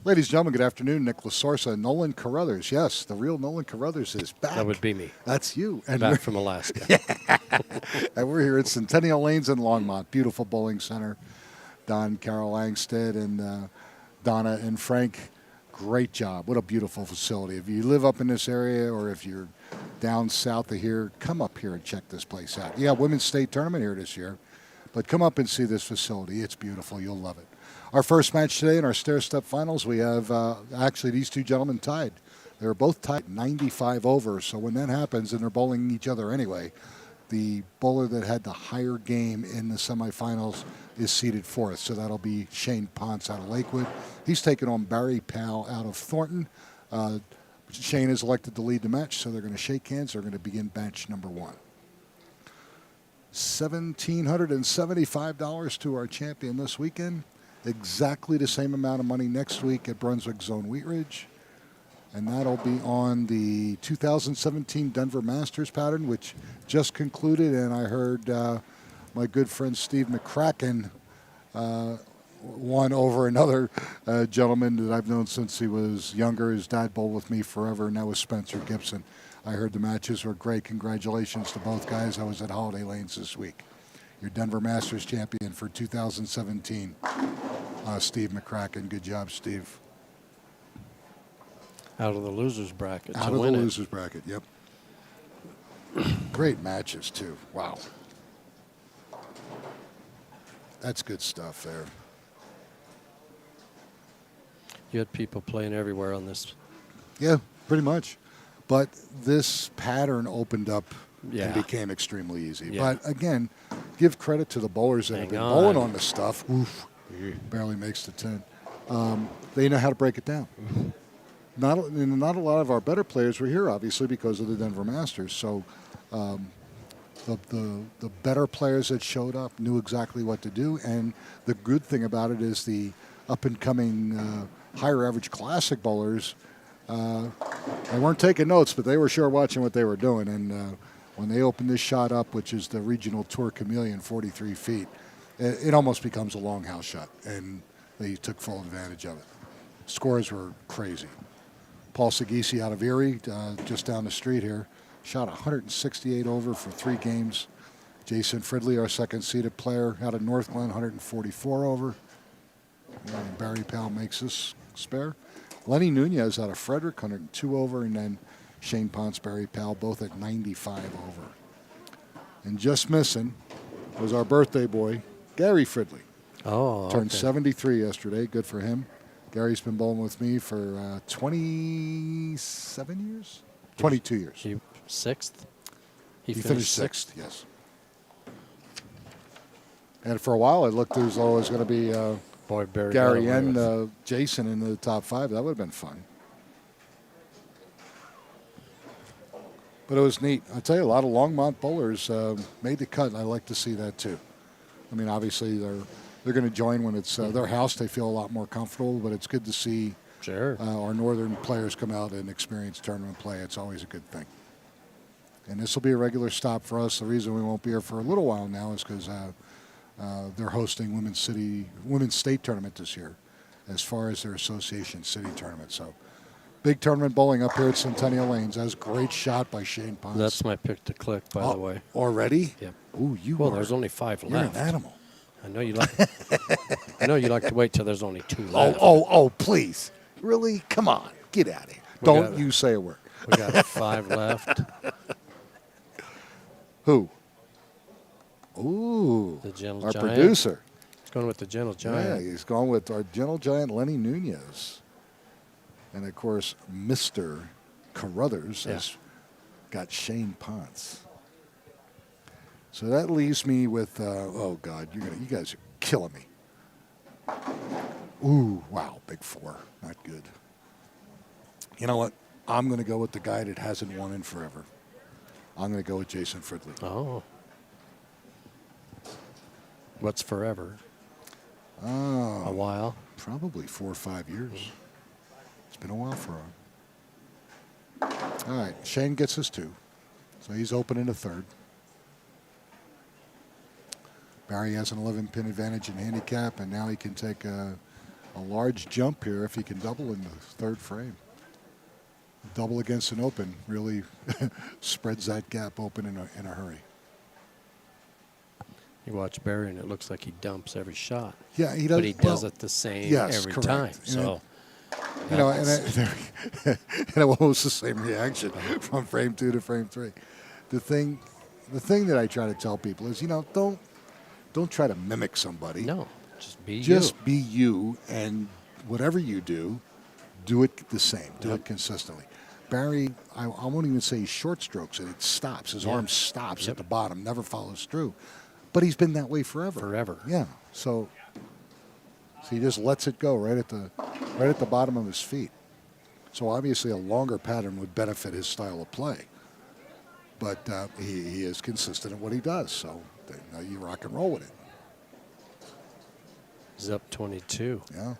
Ladies and gentlemen, good afternoon. Nick Lasorsa, Nolan Carruthers. Yes, the real Nolan Carruthers is back. That would be me. That's you. And Back from Alaska. and we're here at Centennial Lanes in Longmont. Beautiful bowling center. Don, Carol Angstead, and Donna and Frank. Great job. What a beautiful facility. If you live up in this area or if you're down south of here, come up here and check this place out. Yeah, Women's State Tournament here this year. But come up and see this facility. It's beautiful. You'll love it. Our first match today in our stair-step finals, we have actually these two gentlemen tied. They were both tied 95 over, so when that happens, and they're bowling each other anyway, the bowler that had the higher game in the semifinals is seeded fourth. So that'll be Shane Ponce out of Lakewood. He's taking on Barry Powell out of Thornton. Shane is elected to lead the match, so they're going to shake hands. They're going to begin match number one. $1,775 to our champion this weekend. Exactly the same amount of money next week at Brunswick Zone Wheat Ridge. And that'll be on the 2017 Denver Masters pattern, which just concluded. And I heard my good friend Steve McCracken won over another gentleman that I've known since he was younger. His dad bowled with me forever, and that was Spencer Gibson. I heard the matches were great. Congratulations to both guys. I was at Holiday Lanes this week. Your Denver Masters champion for 2017, Steve McCracken. Good job, Steve. Out of the loser's bracket. Out of the loser's bracket, yep. Great matches, too. Wow. That's good stuff there. You had people playing everywhere on this. Yeah, pretty much. But this pattern opened up and Yeah. became extremely easy. Yeah. But, again, give credit to the bowlers that have been bowling on this stuff. Oof, barely makes the 10. They know how to break it down. Not a lot of our better players were here, obviously, because of the Denver Masters. So the better players that showed up knew exactly what to do. And the good thing about it is the up-and-coming higher average classic bowlers, they weren't taking notes, but they were sure watching what they were doing. And when they opened this shot up, which is the Regional Tour Chameleon, 43 feet, it almost becomes a long house shot. And they took full advantage of it. Scores were crazy. Paul Sagisi out of Erie, just down the street here, shot 168 over for 3 games. Jason Fridley, our second-seeded player, out of North Glen, 144 over. And Barry Powell makes this spare. Lenny Nunez out of Frederick, 102 over, and then Shane Ponce, Barry Powell, both at 95 over. And just missing was our birthday boy, Gary Fridley. Oh, Turned okay. 73 yesterday. Good for him. Gary's been bowling with me for 27 years? 22 years. He sixth? He finished sixth, yes. And for a while, it looked as though it was going to be Boy, Barry Gary got away and with Jason in the top 5. That would have been fun. But it was neat. I tell you, a lot of Longmont bowlers made the cut. I like to see that, too. I mean, obviously, they're going to join when it's their house. They feel a lot more comfortable, but it's good to see Sure. our northern players come out and experience tournament play. It's always a good thing. And this will be a regular stop for us. The reason we won't be here for a little while now is because they're hosting Women's State Tournament this year as far as their Association City Tournament. So big tournament bowling up here at Centennial Lanes. That was a great shot by Shane Ponce. That's my pick to click, by the way. Already? Yep. Ooh, Well, there's only 5 you're left. an animal. I know you like. I know you like to wait till there's only 2 left. Oh, please. Really? Come on. Get out of here. Don't got- you say a word. We got 5 left. Who? Ooh. The Gentle our Giant. producer. He's going with the Gentle Yeah, Giant. he's gone with our gentle giant Lenny Nunez. And, of course, Mr. Carruthers has got Shane Ponce. So that leaves me with, oh, God, you guys are killing me. Ooh, wow, big 4. Not good. You know what? I'm going to go with the guy that hasn't won in forever. I'm going to go with Jason Fridley. Oh. What's forever? Oh, A while. probably 4 or 5 years. It's been a while for him. All right, Shane gets his 2. So he's opening a 3rd. Barry has an 11-pin advantage in handicap, and now he can take a a large jump here if he can double in the third frame. Double against an open really spreads that gap open in a hurry. You watch Barry, and it looks like he dumps every shot. Yeah, he does. But he does it the same every correct. time. So, and it was the same reaction from frame 2 to frame 3. The thing that I try to tell people is, don't try to mimic somebody. No, just be you. Just be you, and whatever you do it the same. Do it consistently. Barry, I won't even say he short strokes it. It stops. His arm stops at the bottom, never follows through. But he's been that way forever. Forever. Yeah. So he just lets it go right at the bottom of his feet. So obviously a longer pattern would benefit his style of play. But he is consistent at what he does. So you rock and roll with it. He's up 22. Yeah.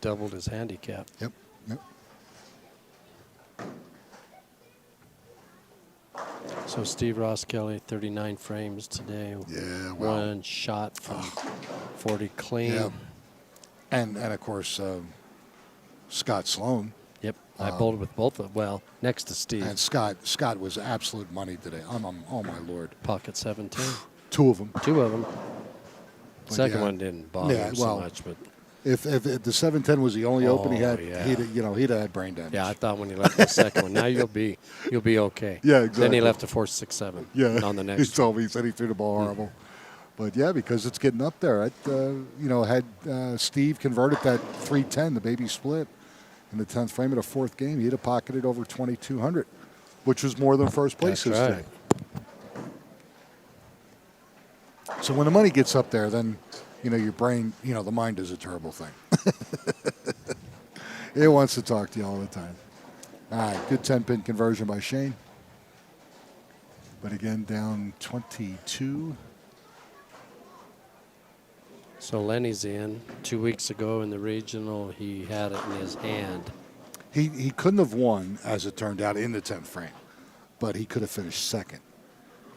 Doubled his handicap. Yep. So Steve Ross Kelly, 39 frames today. Yeah, well. One shot from 40 clean. Yeah. And of course, Scott Sloan. Yep. I bowled with both of them. Well, next to Steve. And Scott was absolute money today. Oh my Lord. Pocket 17. Two of them. The second one didn't bother him so much, but if the 710 was the only open he had, he'd have had brain damage. yeah, I thought when he left the second one, now you'll be okay. Yeah, exactly. Then he left a 4.67. Yeah, on the next. He told me, he said he threw the ball horrible. But yeah, because it's getting up there. Had Steve converted that 310, the baby split, in the 10th frame of the fourth game, he'd have pocketed over 2,200, which was more than first place That's this right. day. So when the money gets up there, then your brain, the mind is a terrible thing. It wants to talk to you all the time. All right, good 10-pin conversion by Shane. But again, down 22. So Lenny's in. 2 weeks ago in the regional, he had it in his hand. He couldn't have won, as it turned out, in the 10th frame, but he could have finished second.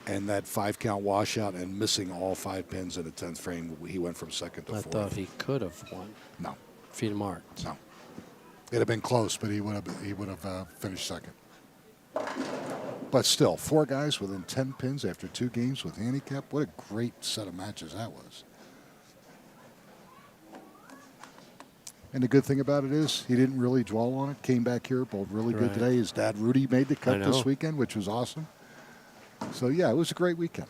And that 5-count washout and missing all 5 pins in the 10th frame, he went from second to fourth. I thought he could have won. No. If he'd marked. No. It'd have been close, but he would have finished second. But still, 4 guys within 10 pins after 2 games with handicap. What a great set of matches that was. And the good thing about it is he didn't really dwell on it. Came back here, bowled really good today. His dad, Rudy, made the cut this weekend, which was awesome. So, yeah, it was a great weekend.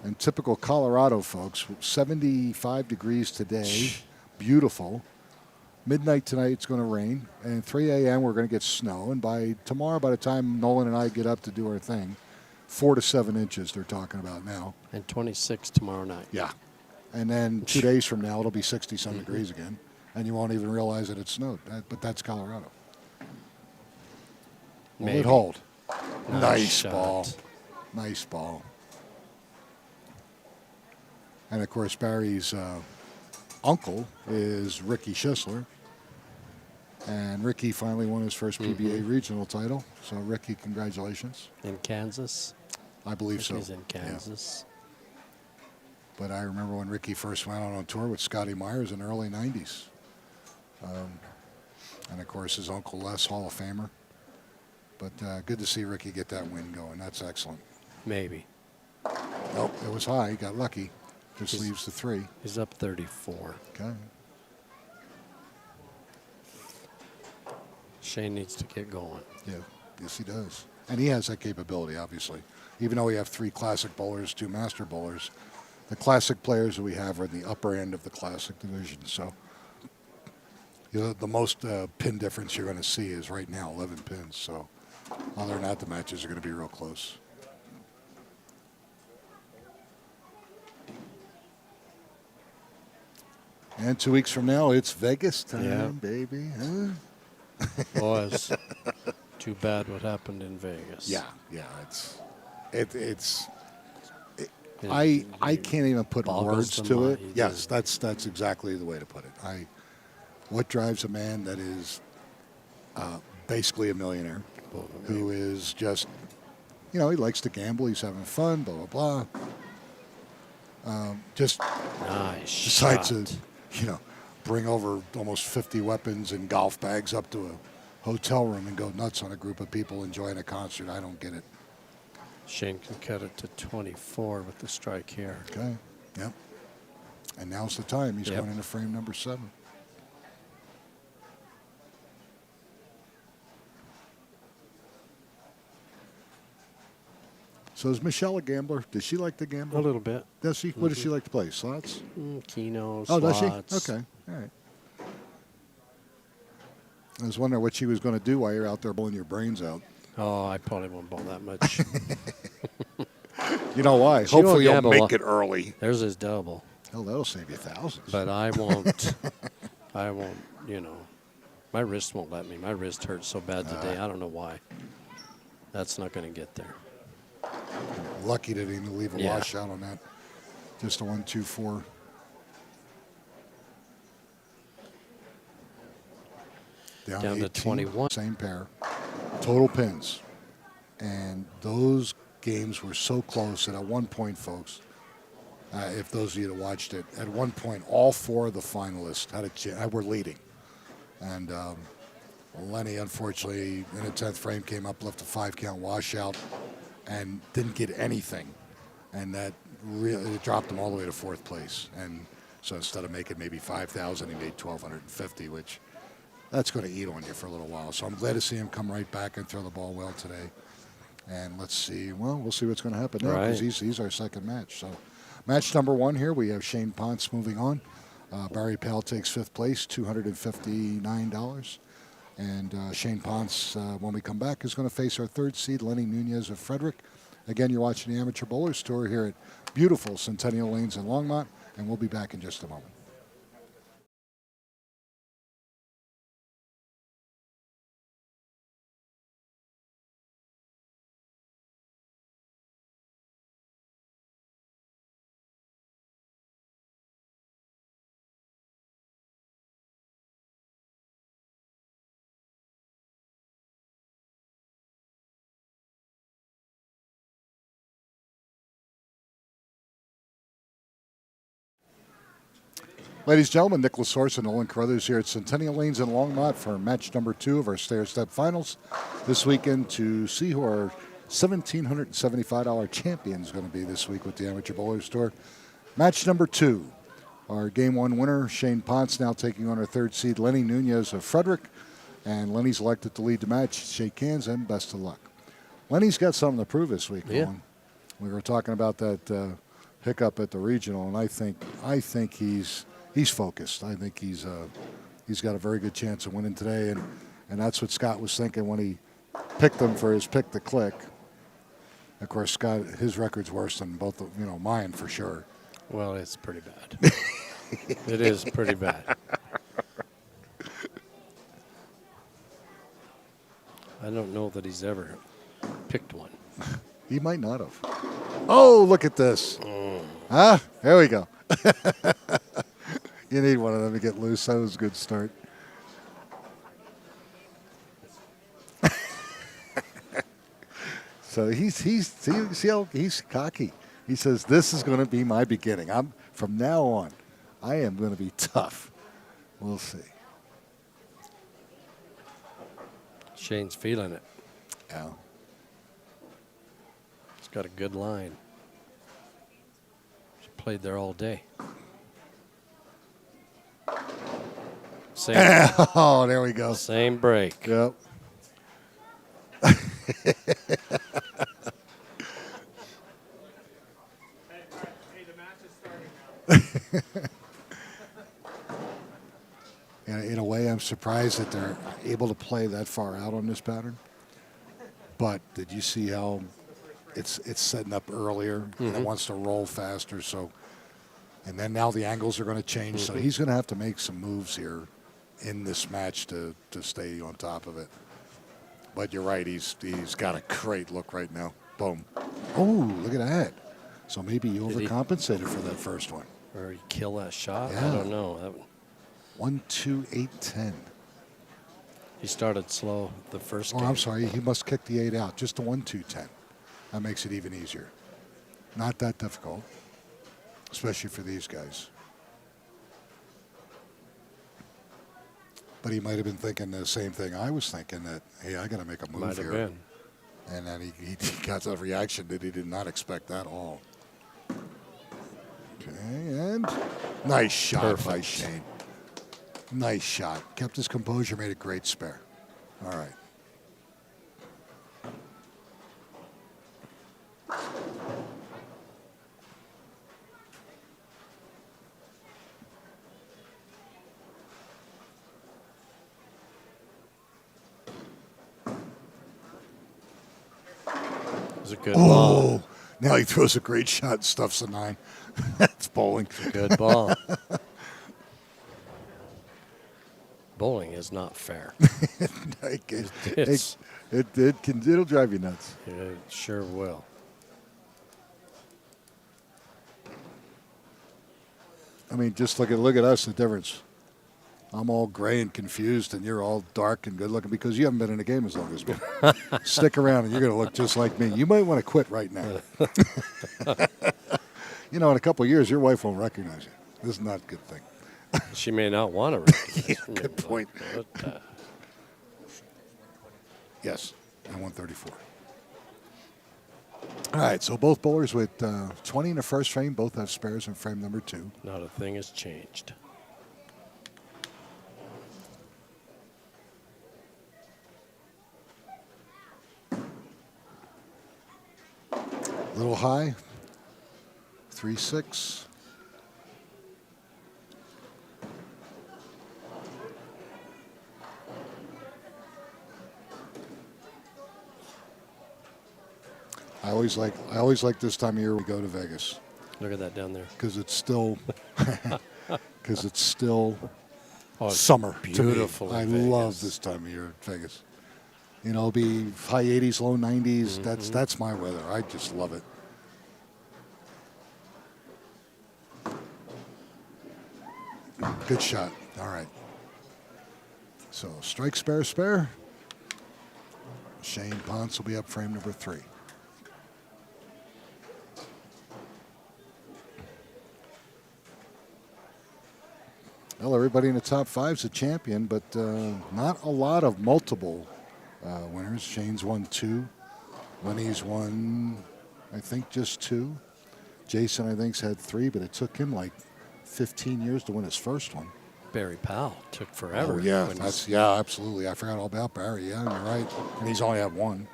And typical Colorado, folks, 75 degrees today. Beautiful. Midnight tonight, it's going to rain. And 3 a.m., we're going to get snow. And by tomorrow, by the time Nolan and I get up to do our thing, 4 to 7 inches they're talking about now. And 26 tomorrow night. Yeah. And then 2 days from now, it'll be 60-some degrees again. And you won't even realize that it snowed. But that's Colorado. Will it hold? Nice ball. Nice ball. And, of course, Barry's uncle is Ricky Schisler. And Ricky finally won his first PBA regional title. So, Ricky, congratulations. In Kansas? I believe so. He's in Kansas. Yeah. But I remember when Ricky first went out on tour with Scotty Myers in the early 90s. And, of course, his uncle Les, Hall of Famer. But good to see Ricky get that win going. That's excellent. Maybe. Nope, it was high. He got lucky. Just leaves the 3. He's up 34. Okay. Shane needs to get going. Yeah, yes he does. And he has that capability, obviously. Even though we have 3 classic bowlers, 2 master bowlers, the classic players that we have are in the upper end of the classic division. So the most pin difference you're going to see is right now 11 pins. So other than that, the matches are going to be real close. And 2 weeks from now, it's Vegas time, baby. Huh? Boys, too bad what happened in Vegas. Yeah. I can't even put words to it. Yes, that's exactly the way to put it. What drives a man that is basically a millionaire, who is just, he likes to gamble, he's having fun, blah, blah, blah. Just nice decides shot. to, bring over almost 50 weapons and golf bags up to a hotel room and go nuts on a group of people enjoying a concert. I don't get it. Shane can cut it to 24 with the strike here. Okay. Yep. And now's the time. He's Yep. going into frame number 7. So is Michelle a gambler? Does she like to gamble? A little bit. Does she? What does she like to play? Slots? Keno, Oh, does slots. she? Okay. All right. I was wondering what she was going to do while you're out there blowing your brains out. Oh, I probably won't bowl that much. You know why? She won't Hopefully you'll gamble. make it early. There's his double. Hell, that'll save you thousands. But I won't. I won't, you know. My wrist won't let me. My wrist hurts so bad today. I don't know why. That's not going to get there. Lucky to even leave a Yeah. washout on that. Just a 1, 2, 4. Down to 18, 21. Same pair. Total pins. And those games were so close that at one point, folks, if those of you that watched it, at one point, all 4 of the finalists had a chance. Were leading. And Lenny, unfortunately, in the 10th frame, came up, left a 5-count washout, and didn't get anything. And that really dropped him all the way to 4th place. And so instead of making maybe 5,000, he made 1,250, which that's going to eat on you for a little while. So I'm glad to see him come right back and throw the ball well today. And let's see. Well, we'll see what's going to happen now because Right. he's our second match. So match number 1 here, we have Shane Ponce moving on. Barry Pell takes 5th place, $259. And Shane Ponce, when we come back, is going to face our 3rd seed, Lenny Nunez of Frederick. Again, you're watching the Amateur Bowlers Tour here at beautiful Centennial Lanes in Longmont, and we'll be back in just a moment. Ladies and gentlemen, Nicholas Horse and Nolan Carruthers here at Centennial Lanes in Longmont for match number 2 of our stair-step finals this weekend to see who our $1,775 champion is going to be this week with the Amateur Bowlers Tour. Match number 2, our Game 1 winner, Shane Ponce, now taking on our 3rd seed, Lenny Nunez of Frederick. And Lenny's elected to lead the match. Shake hands and best of luck. Lenny's got something to prove this week, Yeah. Nolan. We were talking about that hiccup at the regional, and I think he's focused. I think he's got a very good chance of winning today, and that's what Scott was thinking when he picked him for his pick to click. Of course, Scott, his record's worse than both of, mine for sure. Well, it's pretty bad. It is pretty bad. I don't know that he's ever picked one. He might not have. Oh, look at this. There we go. You need one of them to get loose. That was a good start. So see how he's cocky. He says, this is going to be my beginning. From now on, I am going to be tough. We'll see. Shane's feeling it. Yeah. He's got a good line. He's played there all day. Same, Oh, there we go. same break. Yep. In a way, I'm surprised that they're able to play that far out on this pattern. But did you see how it's setting up earlier and it wants to roll faster? So, and then now the angles are going to change. So he's going to have to make some moves here in this match to stay on top of it. But you're right. He's got a great look right now. Boom. Oh, look at that. So maybe you Did he- overcompensated for that first one. Or he kill that shot? I Yeah. don't know. 1, 2, 8, 10. He started slow the first Oh, game. I'm sorry. He must kick the 8 out. Just a 1, 2, 10. That makes it even easier. Not that difficult, especially for these guys. But he might have been thinking the same thing I was thinking, that, hey, I got to make a move Might have here. been. And then he got that reaction that he did not expect at all. Okay, and nice shot by Perfect. Shane. Nice shot. Kept his composure, made a great spare. All right. It was a good ball. Oh, now he throws a great shot and stuffs a 9. That's bowling. Good ball. Bowling is not fair. It'll drive you nuts. It sure will. I mean, just look at us, the difference. I'm all gray and confused, and you're all dark and good looking because you haven't been in a game as long as me. Stick around, and you're going to look just like me. You might want to quit right now. In a couple of years, your wife won't recognize you. This is not a good thing. She may not want to recognize Yeah, good point. What, Yes, and 134. All right, so both bowlers with 20 in the first frame, both have spares in frame number 2. not a thing has changed. Little high, 3-6. I always like this time of year we go to Vegas Look at that down there. because it's still Oh, it's summer. beautiful To me. I in love Vegas. this time of year in Vegas. It'll be high 80s, low 90s. That's my weather. I just love it. Good shot. All right. So strike, spare, spare. Shane Ponce will be up frame number 3. Well, everybody in the top 5 is a champion, but not a lot of multiple winners. Shane's won 2. Lenny's won, I think, just 2. Jason, I think, has had 3, but it took him like 15 years to win his first one. Barry Powell took forever. Oh, yeah. when Absolutely. I forgot all about Barry. Yeah, you're right. And he's only had 1.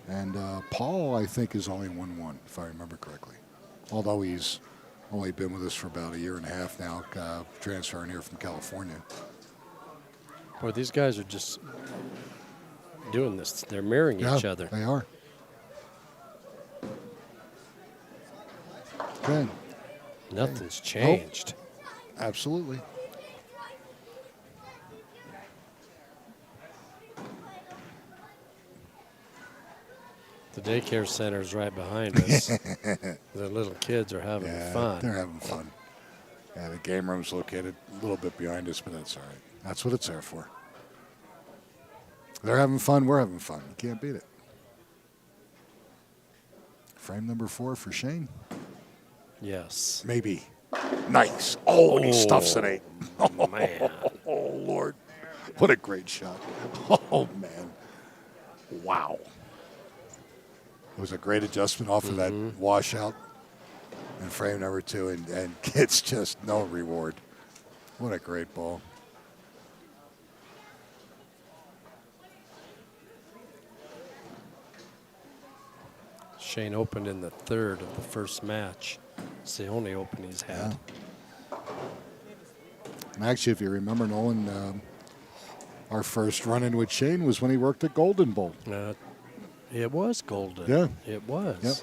And Paul, I think, has only won 1, if I remember correctly. Although he's only been with us for about a year and a half now, transferring here from California. Boy, these guys are just doing this. They're mirroring each other. They are. Okay. Nothing's changed. Absolutely. The daycare center is right behind us. The little kids are having fun. They're having fun. Yeah, the game room's located a little bit behind us, but that's all right. That's what it's there for. They're having fun. We're having fun. You can't beat it. Frame number 4 for Shane. Yes. Maybe. Nice. Oh, and he stuffs an 8. Oh, man. Oh, Lord. What a great shot. Oh, man. Wow. It was a great adjustment off of that washout in frame number 2, and it's just no reward. What a great ball. Shane opened in the 3rd of the first match. It's the only open he's had. Yeah. And actually, if you remember, Nolan, our first run-in with Shane was when he worked at Golden Bowl. It was Golden. Yeah. It was. Yep.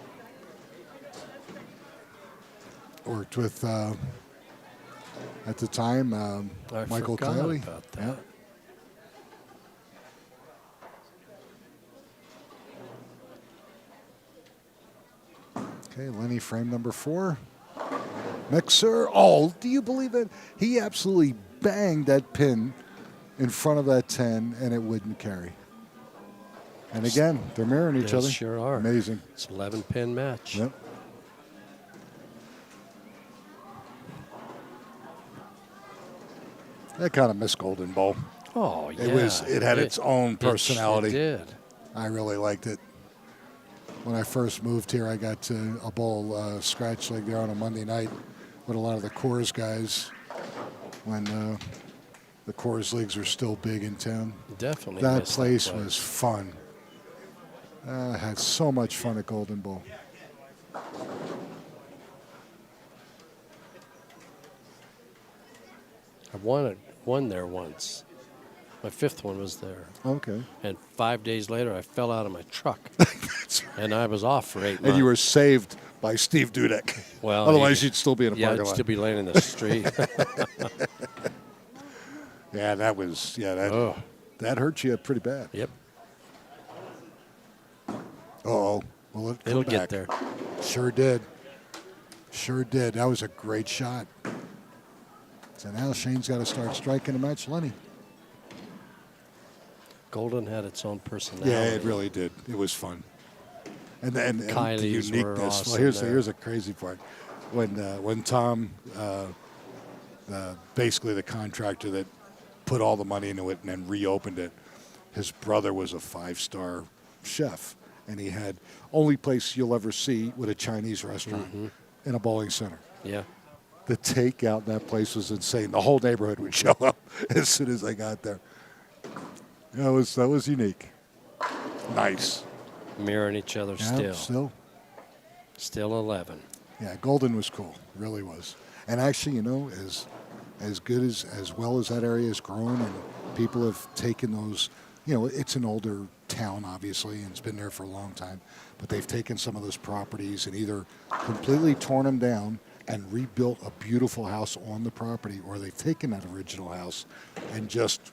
Worked with, at the time, I Michael forgot Kiley. about that. Yeah. Okay, Lenny, frame number 4. Mixer. Oh, do you believe it? He absolutely banged that pin in front of that 10, and it wouldn't carry. And again, they're mirroring each They other. sure are. Amazing. It's an 11-pin match. Yep. I kind of miss Golden Bowl. Oh, yeah. It had its own personality. It did. I really liked it. When I first moved here, I got a bowl scratch league there on a Monday night with a lot of the Coors guys when the Coors leagues were still big in town. Definitely. That missed place was fun. I had so much fun at Golden Bowl. I won there once. My 5th one was there. Okay. And 5 days later, I fell out of my truck. And I was off for 8 months. And you were saved by Steve Dudek. Well, otherwise you'd still be in a yeah, parking I'd lot. still be laying in the street. Yeah, that hurt you pretty bad. Yep. Uh-oh. Well, It'll get there. Sure did. Sure did. That was a great shot. So now Shane's got to start striking to match Lenny. Golden had its own personality. Yeah, it really did. It was fun. And the Kylie's were uniqueness. awesome Well, there. here's a crazy part. When Tom, basically the contractor that put all the money into it and then reopened it, his brother was a 5-star chef, and he had only place you'll ever see with a Chinese restaurant in a bowling center. Yeah. The takeout in that place was insane. The whole neighborhood would show up as soon as I got there. That was unique. Nice. Mirroring each other Yeah, Still 11. Yeah, Golden was cool. Really was. And actually, as good as well as that area has grown and people have taken those, it's an older town, obviously, and it's been there for a long time. But they've taken some of those properties and either completely torn them down and rebuilt a beautiful house on the property, or they've taken that original house and just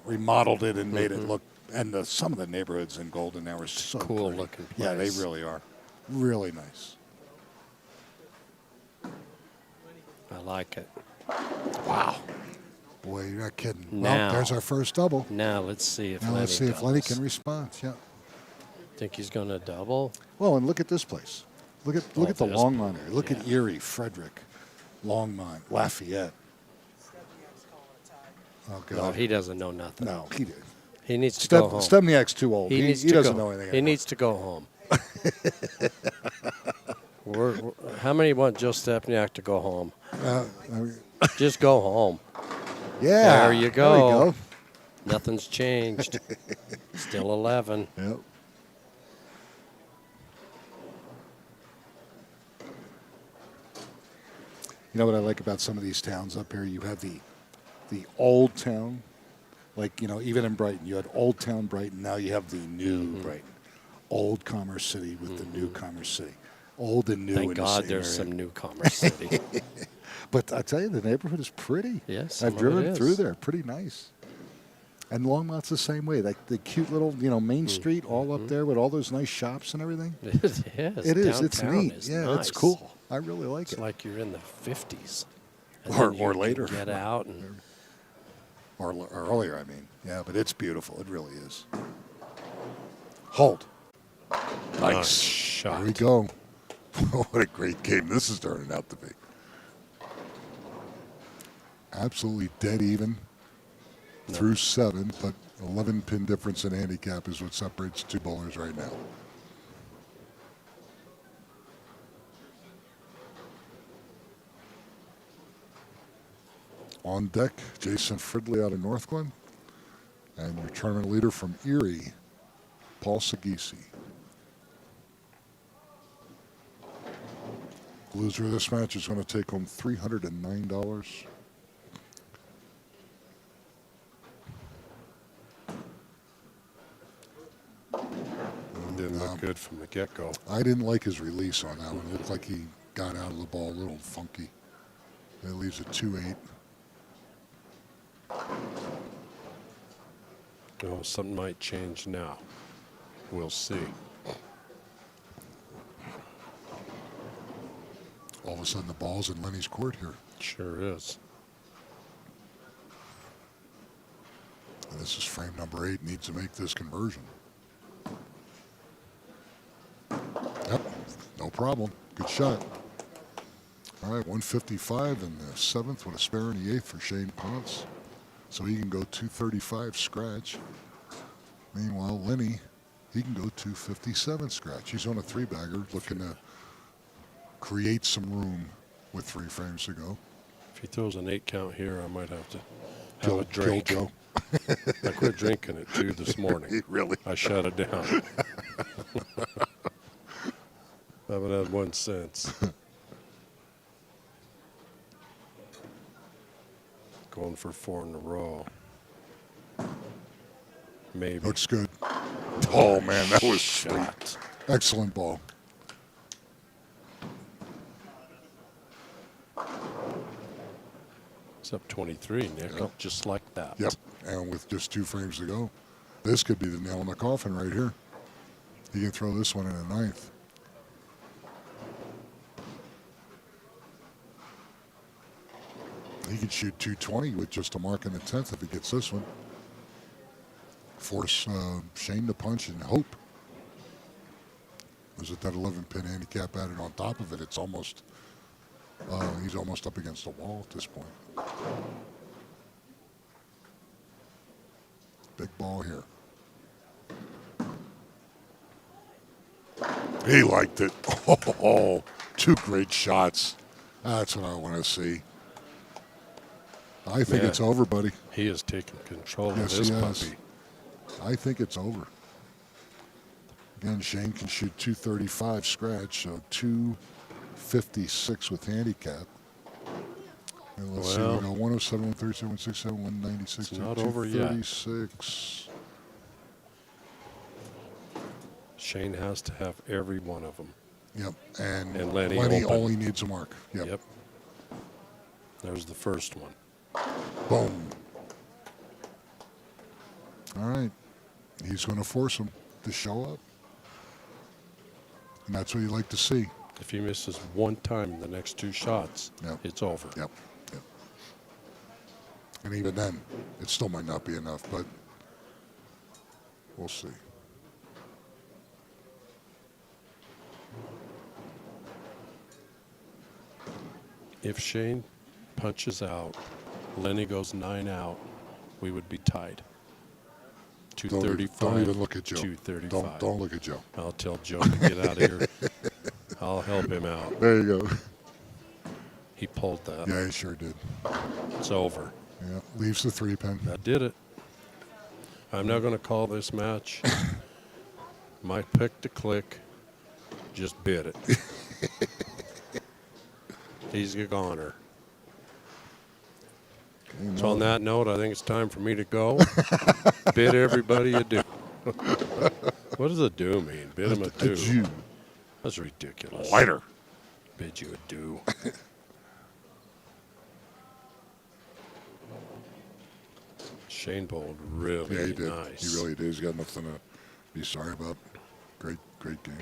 remodeled it and made it look. And some of the neighborhoods in Golden now are so Cool pretty. looking place. Yeah, they really are. Really nice. I like it. Wow. Boy, you're not kidding. Now. Well, there's our first double. Now let's see if Now Lenny let's see if Lenny doubles. can respond. Yeah. Think he's going to double? Well, and look at this place. Look at the this Longmont area. Look at yeah. Erie, Frederick, Longmont, Lafayette. Oh God. No, he doesn't know nothing. No, he did. He needs to go home. Stemniak's too old. He doesn't know anything. He needs to go home. How many want Joe Stepniak to go home? Just go home. Yeah. There you go. There you go. Nothing's changed. Still 11. Yep. You know what I like about some of these towns up here? You have the old town, like, even in Brighton, you had Old Town Brighton. Now you have the new Brighton. Old Commerce City with the new Commerce City. Old and new Thank in God the same there's area. some new Commerce City. But I tell you, the neighborhood is pretty. Yes, I've some of it driven through is. there. Pretty nice. And Longmont's the same way. Like the cute little, Main Street all up there with all those nice shops and everything. It is. It is. It's Downtown neat. is Yeah, nice. it's cool. I really like It's it. like you're in the 50s. And Or then you can later. Get out and Or earlier, I mean. Yeah, but it's beautiful. It really is. Hold. Nice. shot. There we go. What a great game this is turning out to be. Absolutely dead even through 7, but 11-pin difference in handicap is what separates two bowlers right now. On deck, Jason Fridley out of Northglenn, and your tournament leader from Erie, Paul Sagisi. Loser of this match is going to take home $309. Didn't look good from the get-go. I didn't like his release on that one. It looked like he got out of the ball a little funky. That leaves a 2-8. Oh, something might change now. We'll see. All of a sudden, the ball's in Lenny's court here. Sure is. And this is frame number 8. Needs to make this conversion. Yep, no problem. Good shot. All right, 155 in the 7th with a spare in the 8th for Shane Ponce. So he can go 235 scratch. Meanwhile, Lenny, he can go 257 scratch. He's on a 3-bagger looking to create some room with 3 frames to go. If he throws an 8 count here, I might have to have Kill a drink. Joe. I quit drinking it too this morning. Really? I shut it down. I haven't had one since. Going for 4 in a row. Maybe. Looks good. Oh, man, that was sweet. Shot. Excellent ball. It's up 23, Nick. Yep. Just like that. Yep. And with just 2 frames to go, this could be the nail in the coffin right here. He can throw this one in the 9th. He could shoot 220 with just a mark in the 10th if he gets this one. Force Shane to punch and hope. Was it that 11-pin handicap added on top of it? It's almost, he's almost up against the wall at this point. Big ball here. He liked it. Oh, 2 great shots. That's what I want to see. I think Man, it's over, buddy. He is taking control Yes, of this he is. puppy. I think it's over. Again, Shane can shoot 235 scratch, so 256 with handicap. And let's see, we Well, go 107, 137, 167, 196, it's not over yet. 236. Shane has to have every one of them. Yep, and Lenny open. only needs a mark. Yep. There's the first one. Boom. All right. He's going to force him to show up. And that's what you like to see. If he misses one time in the next 2 shots, Yep. it's over. Yep. And even then, it still might not be enough, but we'll see. If Shane punches out, Lenny goes 9 out, we would be tied. 235. Don't even look at Joe. 235. Don't look at Joe. I'll tell Joe to get out of here. I'll help him out. There you go. He pulled that. Yeah, he sure did. It's over. Yeah, leaves the 3-pin. That did it. I'm not going to call this match. My pick to click. Just bid it. He's a goner. So on that note, I think it's time for me to go. Bid everybody a do. What does a do mean? Bid him a do. Jew. That's ridiculous. Lighter. Bid you a do. Shane bowled really Yeah, he did. nice. He really did. He's got nothing to be sorry about. Great game.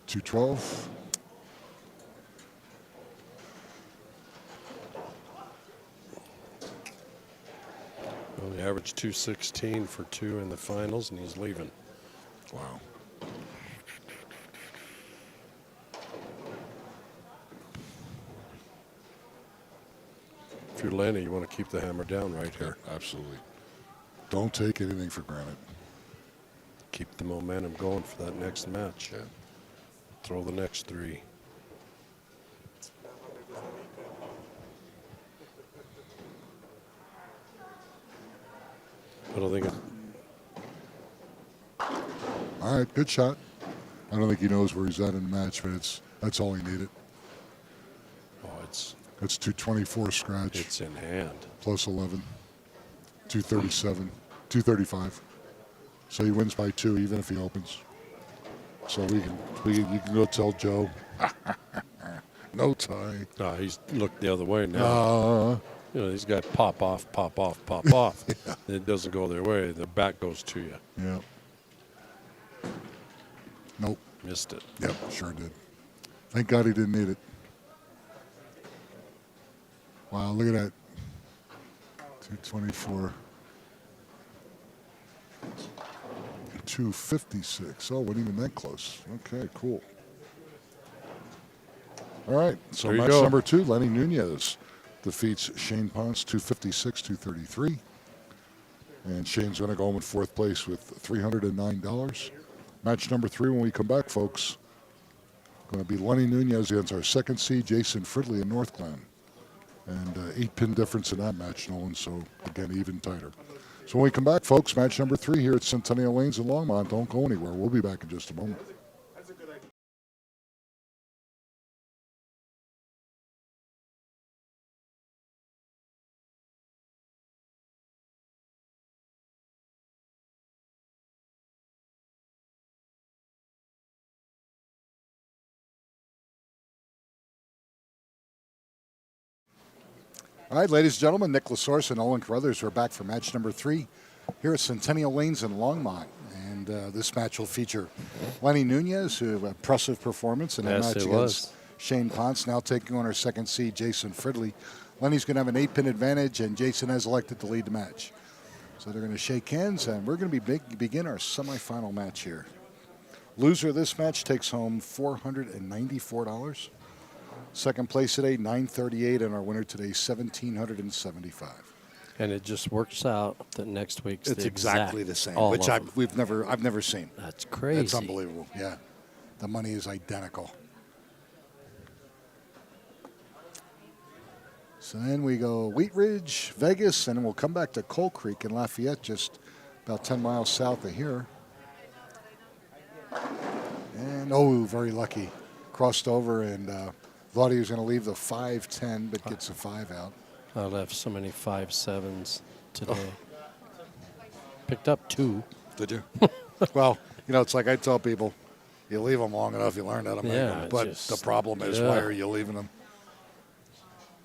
$212. Well, he averaged 216 for 2 in the finals, and he's leaving. Wow. If you're Lenny, you want to keep the hammer down right here. Absolutely. Don't take anything for granted. Keep the momentum going for that next match. Yeah. Throw the next 3. I don't think it's All right, good shot. I don't think he knows where he's at in the match, but that's all he needed. That's 224 scratch. It's in hand. Plus 11. 237. 235. So he wins by 2 even if he opens. So you can go tell Joe. No tie. No, he's looked the other way now. You know, these guys pop off, pop off, pop off. Yeah. It doesn't go their way. The back goes to you. Yeah. Nope. Missed it. Yep, sure did. Thank God he didn't need it. Wow, look at that. 224. 256. Oh, wasn't even that close. Okay, cool. All right, so There you match go. number 2, Lenny Nunez defeats Shane Ponce 256-233. And Shane's going to go home in 4th place with $309. Match number 3 when we come back, folks. Going to be Lenny Nunez against our 2nd seed, Jason Fridley in Northglenn. And 8-pin difference in that match, Nolan, so again, even tighter. So when we come back, folks, match number 3 here at Centennial Lanes in Longmont. Don't go anywhere. We'll be back in just a moment. All right, ladies and gentlemen, Nick Lasource and Owen Carruthers are back for match number 3 here at Centennial Lanes in Longmont. And this match will feature Lenny Nunez, who had an impressive performance in that Yes, match it against was. Shane Ponce, now taking on our 2nd seed, Jason Fridley. Lenny's going to have an 8-pin advantage, and Jason has elected to lead the match. So they're going to shake hands, and we're going to begin our semifinal match here. Loser of this match takes home $494. Second place today, $938, and our winner today, $1,775. And it just works out that next week's It's the exactly exact, the same, all which of them. I've never seen. That's crazy. It's unbelievable. Yeah, the money is identical. So then we go Wheat Ridge, Vegas, and then we'll come back to Coal Creek in Lafayette, just about 10 miles south of here. And very lucky, crossed over and thought he was going to leave the 5-10, but gets a 5 out. I left so many 5.7s today. Picked up 2. Did you? Well, it's like I tell people, you leave them long enough, you learn how to make Yeah, them. But just- the problem is, yeah. why are you leaving them?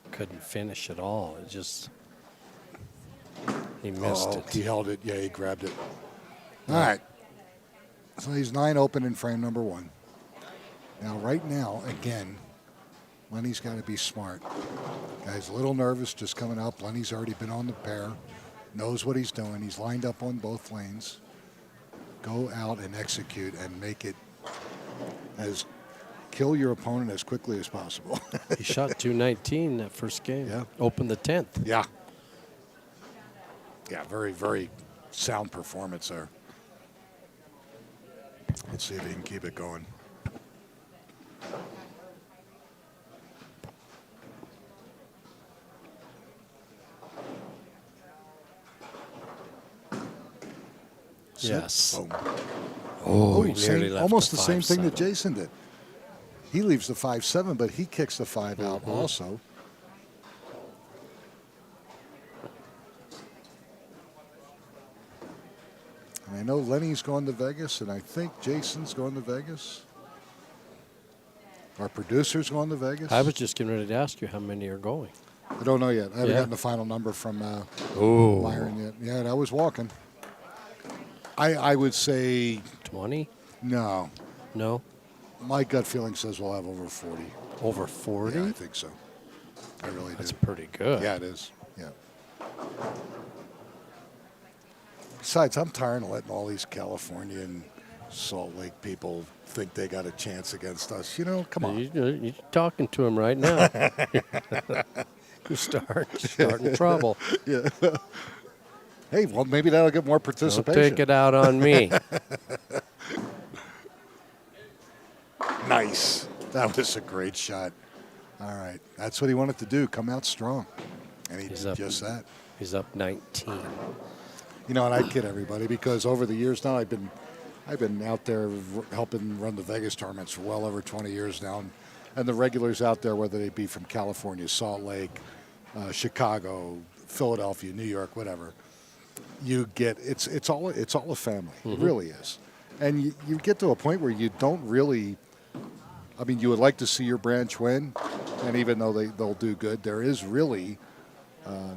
Couldn't finish at all. It just he missed it. He held it. Yeah, he grabbed it. All right. So he's 9 open in frame number 1. Now, right now, again, Lenny's got to be smart. Guy's a little nervous just coming up. Lenny's already been on the pair, knows what he's doing. He's lined up on both lanes. Go out and execute and make it kill your opponent as quickly as possible. He shot 219 that first game. Yeah. Opened the 10th. Yeah. Yeah, very, very sound performance there. Let's see if he can keep it going. Sit. Yes. Boom. Oh, he Same- nearly left almost the same thing that 5.7. Jason did. He leaves the 5-7, but he kicks the 5 out also. And I know Lenny's going to Vegas, and I think Jason's going to Vegas. Our producer's going to Vegas. I was just getting ready to ask you how many are going. I don't know yet. I haven't Yeah. gotten the final number from Oh, Myron yet. Yeah, and I was walking. I would say 20? no. No, My gut feeling says we'll have over 40. over 40. Yeah, I think so. I really That's do. pretty good. Yeah, it is. Yeah. Besides, I'm tired of letting all these California and Salt Lake people think they got a chance against us. Come on. You're talking to him right now. You're starting trouble. Yeah. Hey, well, maybe that'll get more Don't participation. take it out on me. Nice. That was a great shot. All right. That's what he wanted to do, come out strong. And he He's did up. just that. He's up 19. And I kid everybody because over the years now I've been out there helping run the Vegas tournaments for well over 20 years now, and the regulars out there, whether they be from California, Salt Lake, Chicago, Philadelphia, New York, whatever, you get it's all a family. It really is, and you get to a point where you don't really. I mean, you would like to see your branch win, and even though they'll do good, there is really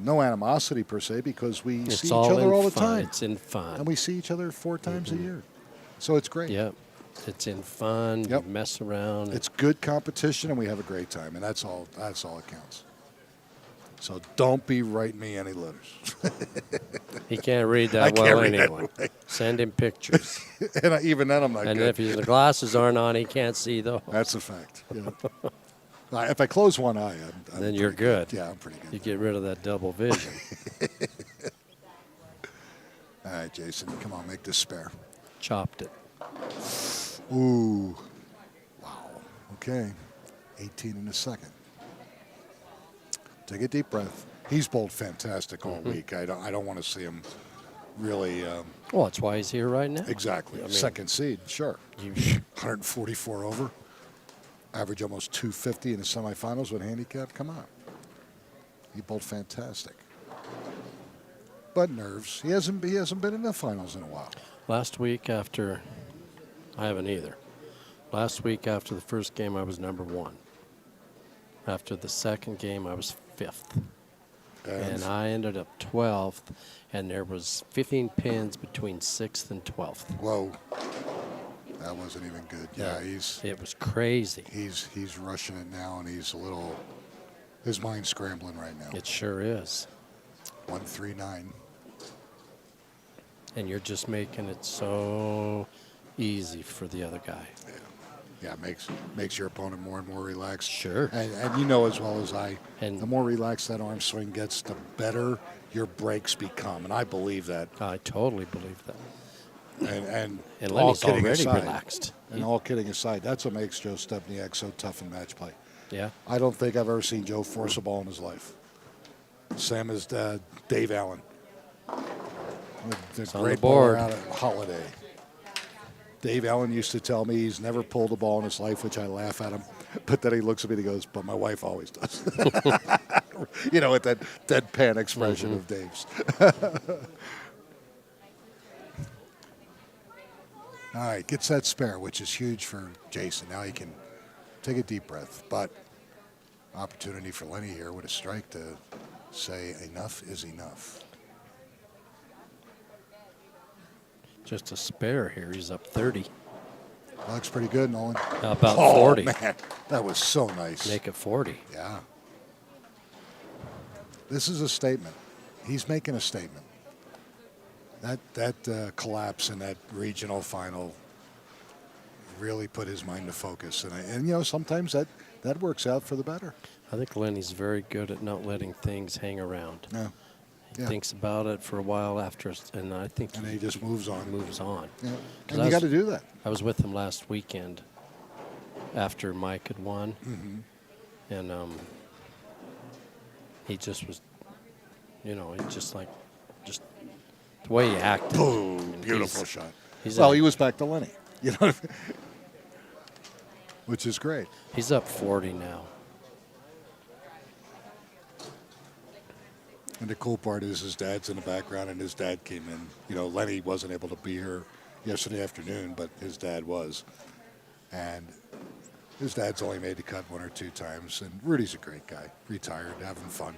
no animosity per se because we It's see each all other in all the fun. time. It's in fun. And we see each other 4 times a year. So it's great. Yep. It's in fun. Yep. You mess around. It's good competition, and we have a great time, and that's all that counts. So don't be writing me any letters. He can't read I that can't well read that anyway. way. Send him pictures. And even then, I'm not And good. if the glasses aren't on, he can't see those. That's a fact. Yeah. If I close one eye, I'm Then you're pretty good. Yeah, I'm pretty good. You get rid of that double vision. All right, Jason, come on, make this spare. Chopped it. Ooh. Wow. Okay. 18 in a second. Take a deep breath. He's bowled fantastic all week. I don't want to see him really. Well, that's why he's here right now. Exactly. I mean, Second seed, sure. You, 144 over. Average almost 250 in the semifinals with handicap. Come on. He bowled fantastic. But nerves. He hasn't been in the finals in a while. last week after, I haven't either. Last week after the first game, I was number 1. After the second game, I was 5th. And I ended up 12th, and there was 15 pins between 6th and 12th. Whoa. That wasn't even good. Yeah, it was crazy. he's rushing it now, and he's a little. His mind's scrambling right now. It sure is. 139. And you're just making it so easy for the other guy. Yeah, makes your opponent more and more relaxed. Sure. And you know as well as I, And the more relaxed that arm swing gets, the better your breaks become. And I believe that. I totally believe that. And And all Lenny's kidding already aside, relaxed. And all kidding aside, that's what makes Joe Stepniak so tough in match play. Yeah. I don't think I've ever seen Joe force a ball in his life. Same as Dave Allen. The It's on the great board. bowler out at Holiday. Dave Allen used to tell me he's never pulled a ball in his life, which I laugh at him. But then he looks at me and he goes, but my wife always does. You know, with that deadpan expression of Dave's. All right, gets that spare, which is huge for Jason. Now he can take a deep breath. But opportunity for Lenny here with a strike to say enough is enough. Just a spare here. He's up 30. Looks pretty good, Nolan. How about 40? Man, that was so nice. Make it 40. Yeah. This is a statement. He's making a statement. That collapse in that regional final really put his mind to focus. And you know, sometimes that works out for the better. I think Lenny's very good at not letting things hang around. Yeah. He thinks about it for a while after, and I think And he just moves on. moves on. Yeah. 'Cause And you got to do that. I was with him last weekend after Mike had won, and he just was, you know, he just the way he acted. Boom. And Beautiful shot. He's Well, up, he was back to Lenny. You know, which is great. he's up 40 now. And the cool part is his dad's in the background, and his dad came in. You know, Lenny wasn't able to be here yesterday afternoon, but his dad was. And his dad's only made the cut 1 or 2 times. And Rudy's a great guy, retired, having fun.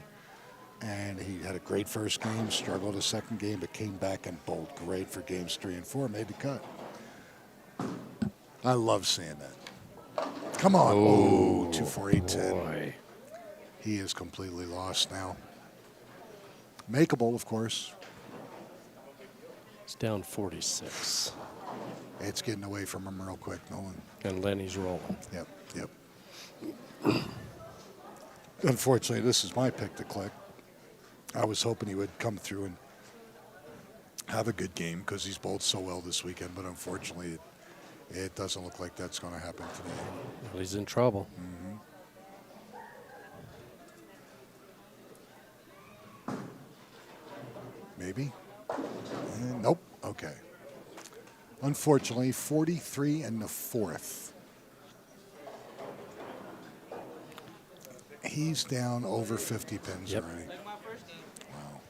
And he had a great first game, struggled a second game, but came back and bowled great for games 3 and 4, made the cut. I love seeing that. Come on. Oh, 2-4-8-10. Boy. He is completely lost now. Makeable, of course. It's down 46. It's getting away from him real quick, Nolan. And Lenny's rolling. Yep. Unfortunately, this is my pick to click. I was hoping he would come through and have a good game because he's bowled so well this weekend, but unfortunately, it doesn't look like that's going to happen today. Well, he's in trouble. Maybe? Nope. Okay. Unfortunately, 43 and the 4th. He's down over 50 pins Yep. already. Wow.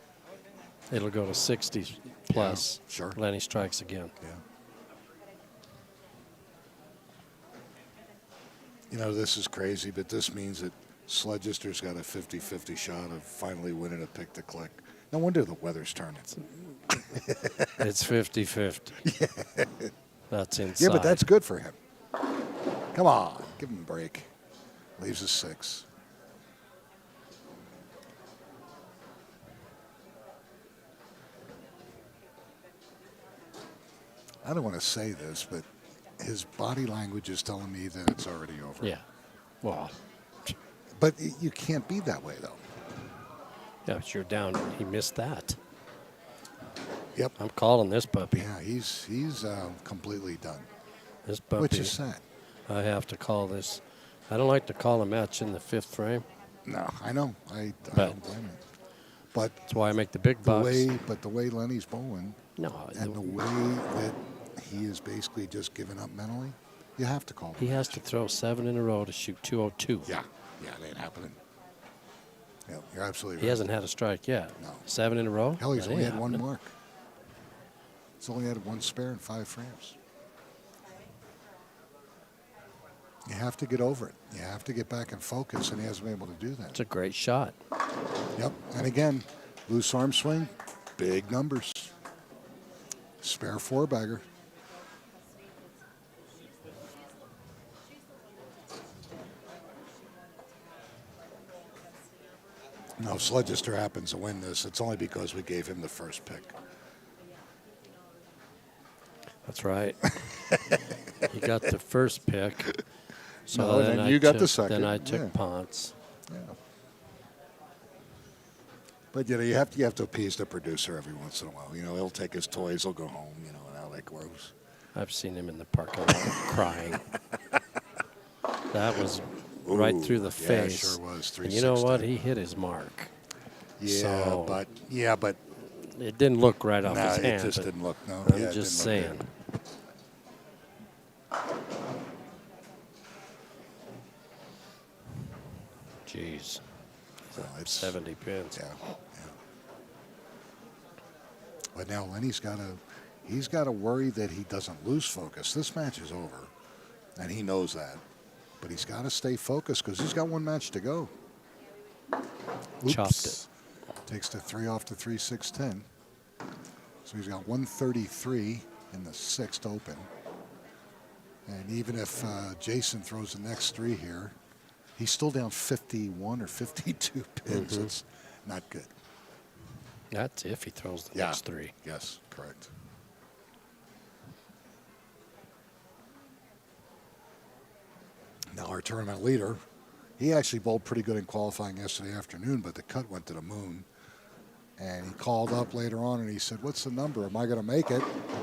It'll go to 60 plus. Yeah, sure. Lenny strikes again. Yeah. You know, this is crazy, but this means that Sledgester's got a 50-50 shot of finally winning a pick to click. No wonder the weather's turning. It's 50-50. That's inside. Yeah, but that's good for him. Come on, give him a break. Leaves us 6. I don't want to say this, but his body language is telling me that it's already over. Yeah. Well, But you can't be that way, though. Yeah, but you're down. He missed that. Yep. I'm calling this puppy. Yeah, he's completely done, This puppy. which is sad. I have to call this. I don't like to call a match in the 5th frame. No, I know. I But- don't blame him. But That's why I make the big bucks. the way Lenny's bowling, No, and the way that he is basically just giving up mentally, you have to call him. he has to throw 7 in a row to shoot 202. Yeah, it ain't happening. Yeah, you're absolutely right. He hasn't had a strike yet. No. 7 in a row? Hell, he's That only ain't had one happening. mark. He's only had one spare in 5 frames. You have to get over it. You have to get back in focus, and he hasn't been able to do that. It's a great shot. Yep. And again, loose arm swing, big numbers. Spare 4-bagger. Now, if Sledgester happens to win this, it's only because we gave him the first pick. That's right. He got the first pick. So No, then then I you got took, the second, Then I took yeah. Ponce. Yeah. But you have to appease the producer every once in a while. He'll take his toys, he'll go home. And how that goes. I've seen him in the parking lot crying. That was right Ooh, through the yeah, it face. sure was. And you know what? 360. He hit his mark. Yeah, So- but It didn't look right off nah, his it hand. just but didn't look. No, I'm yeah, it just didn't saying. look Jeez. good. Well, it's 70 pins. Yeah. But now Lenny's he's got to worry that he doesn't lose focus. This match is over, and he knows that. But he's got to stay focused because he's got one match to go. Oops. Chopped it. Takes the 3 off the 3-6-10. So he's got 133 in the 6th open. And even if Jason throws the next 3 here, he's still down 51 or 52 pins. Mhm. It's not good. That's if he throws the next 3. Yes, correct. Now our tournament leader, he actually bowled pretty good in qualifying yesterday afternoon, but the cut went to the moon. And he called up later on and he said, "What's the number? Am I going to make it?"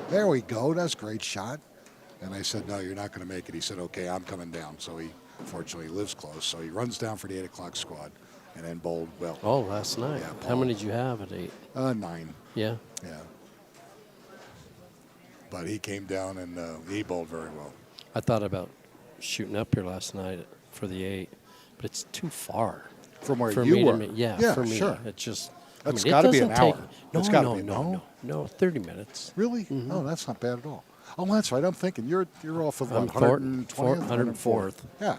There we go. That's a great shot. And I said, "No, you're not going to make it." He said, "Okay, I'm coming down." So he fortunately lives close. So he runs down for the 8 o'clock squad and then bowled well. Oh, last night. Yeah, How Paul. many did you have at 8? 9. Yeah. Yeah. But he came down and he bowled very well. I thought about shooting up here last night for the 8, but it's too far. From where for you me were. To yeah, Yeah, for me. sure. It's just. That's it gotta be an doesn't take- hour. No, That's gotta no, be an no, hour. no, 30 minutes. Really? Mhm. Oh, that's not bad at all. Oh, that's right. I'm thinking you're off of I'm what, 104th. 104th. Yeah.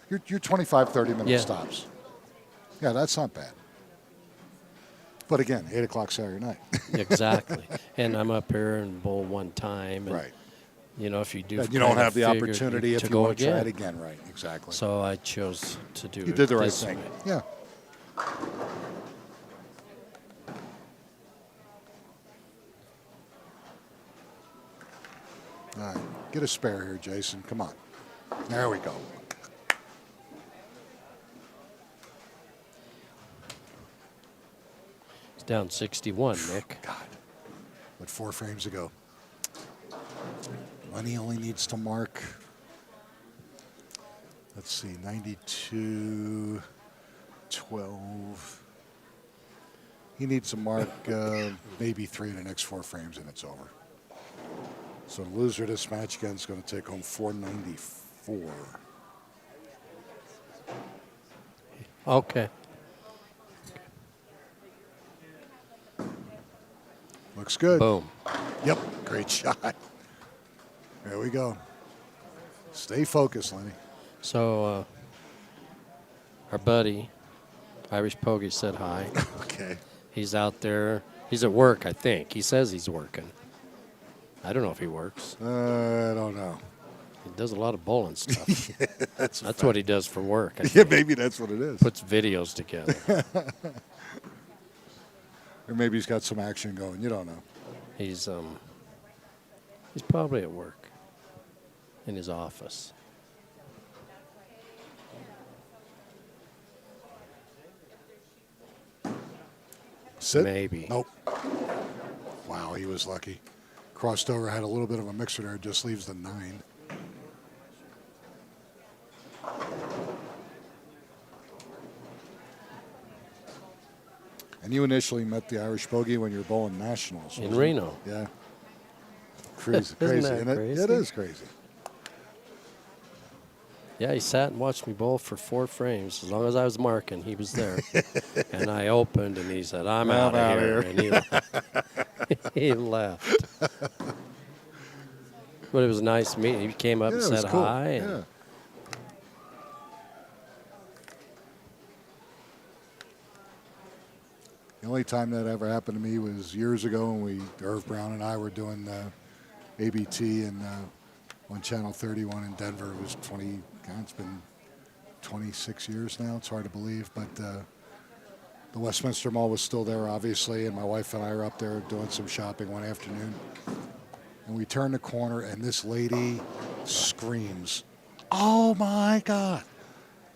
You're 25, 30-minute Yeah. stops. Yeah, that's not bad. But again, 8 o'clock Saturday night. Exactly. And I'm up here and bowl one time. And, Right. You know, if you do. And you don't kinda have the figure opportunity if to you go want to try it again. again. Right, exactly. So I chose to do you it did the right this thing. way. Yeah. All right. Get a spare here, Jason. Come on. There we go. It's down 61, Nick. God. But 4 frames ago. Lenny only needs to mark, let's see, 92, 12. He needs to mark maybe 3 in the next 4 frames and it's over. So the loser of this match again is going to take home 494. Okay. Looks good. Boom. Yep, great shot. There we go. Stay focused, Lenny. So our buddy, Irish Pogie, said hi. Okay. He's out there. He's at work, I think. He says he's working. I don't know if he works. I don't know. He does a lot of bowling stuff. That's That's what he does for work. I Yeah, think. maybe that's what it is. Puts videos together. Or maybe he's got some action going. You don't know. He's probably at work in his office. Sit? Maybe. Nope. Wow, he was lucky. Crossed over, had a little bit of a mixer there, just leaves the 9. And you initially met the Irish Bogey when you were bowling nationals. In wasn't it? Reno. Yeah. Crazy, Isn't crazy. that isn't it? crazy? It is crazy. Yeah, he sat and watched me bowl for 4 frames. As long as I was marking, he was there. And I opened, and he said, I'm out of here. And he left. He left. But it was a nice meeting. He came up Yeah, and it was said cool. hi. And Yeah. The only time that ever happened to me was years ago when Irv Brown and I were doing ABT and on Channel 31 in Denver. It was 20. God, it's been 26 years now. It's hard to believe, but the Westminster Mall was still there, obviously, and my wife and I were up there doing some shopping one afternoon. And we turn the corner, and this lady screams, "Oh, my God."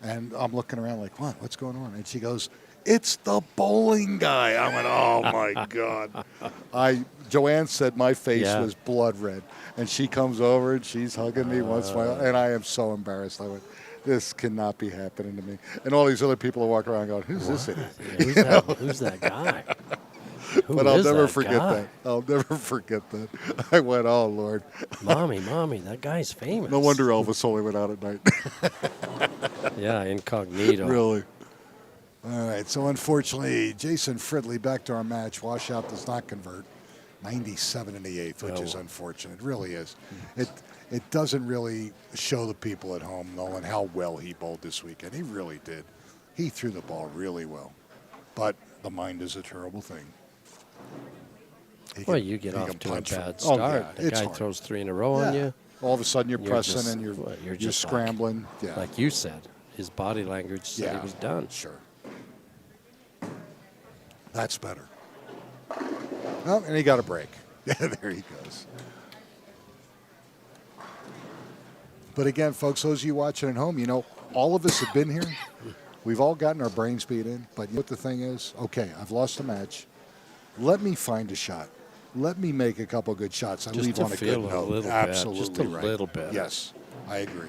And I'm looking around like, what's going on? And she goes, "It's the bowling guy." I went, "Oh, my God." Joanne said my face Yeah. was blood red. And she comes over, and she's hugging me once in a while, and I am so embarrassed. I went, this cannot be happening to me. And all these other people are walking around going, who's this idiot? Yeah, who's that guy? Who But I'll is never that forget guy? that. I'll never forget that. I went, oh, Lord. Mommy, that guy's famous. No wonder Elvis only went out at night. Yeah, incognito. Really. All right, so unfortunately, Jason Fridley back to our match. Washout does not convert. 97 in the 8th, which is unfortunate. It really is. It doesn't really show the people at home, Nolan, how well he bowled this weekend. He really did. He threw the ball really well. But the mind is a terrible thing. Well, you get he off can to a punch bad from- start. yeah, The it's guy hard. throws 3 in a row on you. All of a sudden, you're You're pressing just- and you're you're just like- scrambling. Yeah. Like you said, his body language said he was done. Sure. That's better. Oh, and he got a break. Yeah, there he goes. But again, folks, those of you watching at home, all of us have been here. We've all gotten our brains beat in. But you know what the thing is? Okay, I've lost a match. Let me find a shot. Let me make a couple good shots. I Just leave to on a feel good a note. little bit, Absolutely just a right. little bit. Yes, I agree.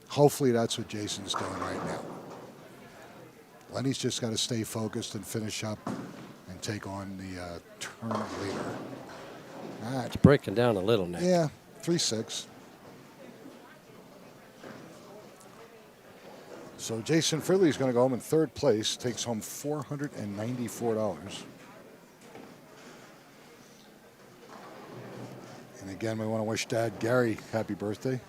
Hopefully that's what Jason's doing right now. Lenny's just got to stay focused and finish up and take on the tournament leader. All right. It's breaking down a little now. Yeah, 3-6. So Jason Fridley's going to go home in 3rd place, takes home $494. And again, we want to wish Dad Gary happy birthday.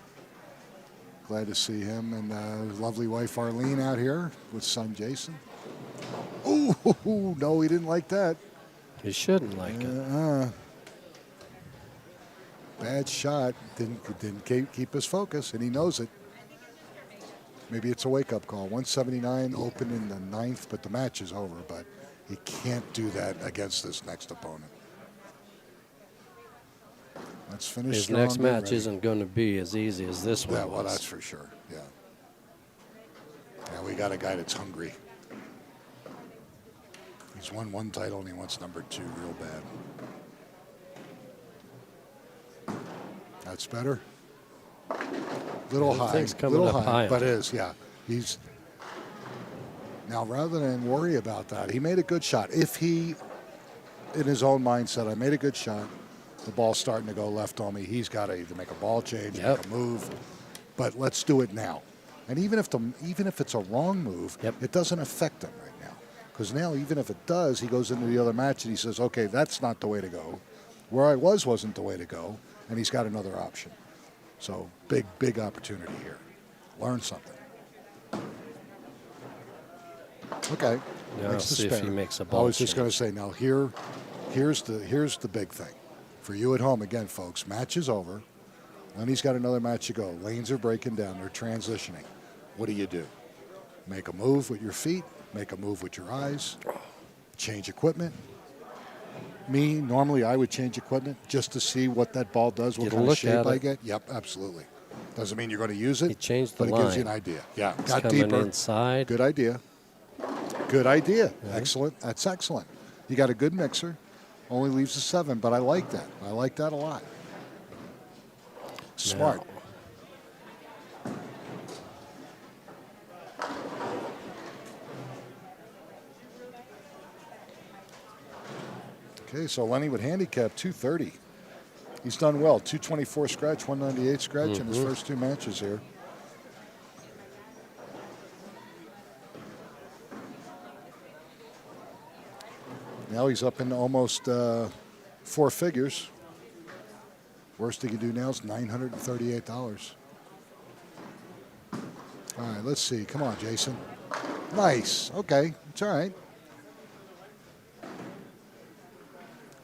Glad to see him and his lovely wife Arlene out here with son Jason. Oh, no, he didn't like that. He shouldn't like it. Bad shot. Didn't keep his focus, and he knows it. Maybe it's a wake-up call. 179 open in the 9th, but the match is over. But he can't do that against this next opponent. Let's finish. His strong, next get match ready. isn't going to be as easy as this one Yeah, well, was. that's for sure. Yeah. Yeah, we got a guy that's hungry. He's won 1 title, and he wants number 2 real bad. That's better. Little high, Everything's coming little up high, high but on it him. is, yeah. He's now rather than worry about that, he made a good shot. If he, in his own mind, said, "I made a good shot," the ball's starting to go left on me. He's got to either make a ball change, make a move, but let's do it now. And even if it's a wrong move, it doesn't affect him right now, because now even if it does, he goes into the other match and he says, "Okay, that's not the way to go. Where I wasn't the way to go," and he's got another option. So big opportunity here. Learn something. Okay. Now, Makes the see if spare. he makes a I ball was just going to say, now here's the big thing. For you at home, again, folks, match is over. Lenny's got another match to go. Lanes are breaking down. They're transitioning. What do? Make a move with your feet. Make a move with your eyes. Change equipment. Normally I would change equipment just to see what that ball does, what Get a kind of look shape at I it. get. Yep, absolutely. Doesn't mean you're going to use it. He changed the but line. it gives you an idea. Yeah, It's got coming deeper. inside. Good idea. Good idea. Yeah. Excellent. That's excellent. You got a good mixer. Only leaves a 7, but I like that. I like that a lot. Smart. Okay, so Lenny would handicap 230. He's done well. 224 scratch, 198 scratch in his first 2 matches here. Now he's up into almost 4 figures. Worst he can do now is $938. All right, let's see. Come on, Jason. Nice. Okay, it's all right.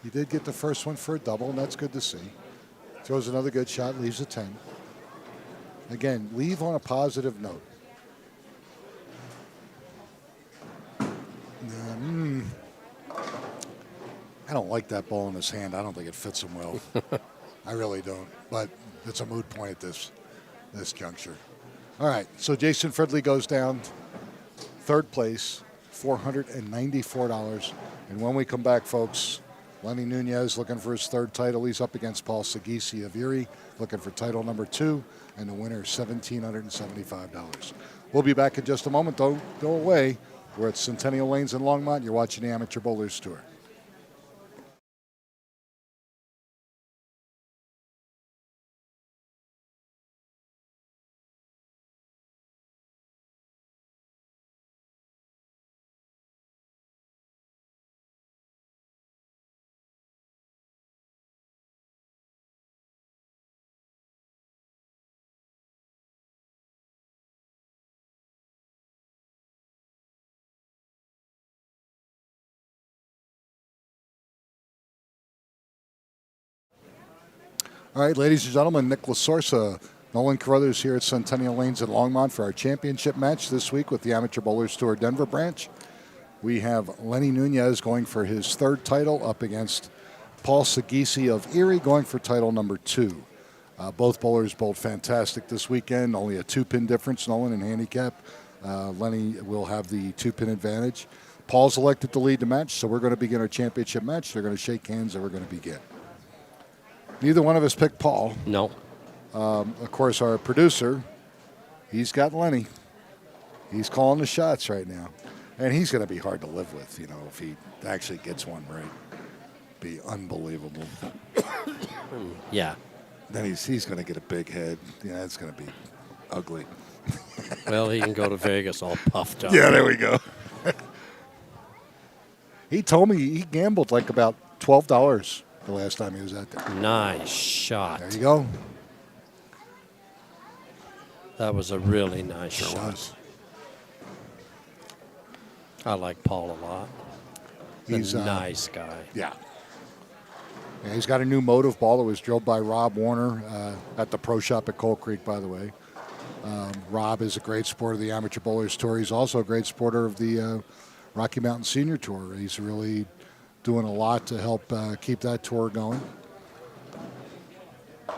He did get the first one for a double, and that's good to see. Throws another good shot, leaves a 10. Again, leave on a positive note. I don't like that ball in his hand. I don't think it fits him well. I really don't. But it's a moot point at this juncture. All right, so Jason Fridley goes down. Third place, $494. And when we come back, folks, Lenny Nunez looking for his 3rd title. He's up against Paul Segisi of Erie, looking for title number 2, and the winner is $1,775. We'll be back in just a moment. Don't go away. We're at Centennial Lanes in Longmont. You're watching the Amateur Bowlers Tour. All right, ladies and gentlemen, Nick Lasorsa, Nolan Carruthers here at Centennial Lanes in Longmont for our championship match this week with the Amateur Bowlers Tour Denver branch. We have Lenny Nunez going for his 3rd title up against Paul Segisi of Erie going for title number 2. Both bowlers bowled fantastic this weekend, only a 2-pin difference, Nolan, in handicap. Lenny will have the 2-pin advantage. Paul's elected to lead the match, so we're going to begin our championship match. They're going to shake hands and we're going to begin. Neither one of us picked Paul. No. Of course, our producer, he's got Lenny. He's calling the shots right now. And he's going to be hard to live with, if he actually gets one right. Be unbelievable. Yeah. Then he's going to get a big head. Yeah, it's going to be ugly. Well, he can go to Vegas all puffed up. Yeah, there we go. He told me he gambled like about $12 the last time he was out there. Nice shot. There you go. That was a really nice Sure shot. was. I like Paul a lot. He's a nice guy. Yeah. He's got a new motive ball that was drilled by Rob Warner at the Pro Shop at Coal Creek, by the way. Rob is a great supporter of the Amateur Bowlers Tour. He's also a great supporter of the Rocky Mountain Senior Tour. He's really doing a lot to help keep that tour going. All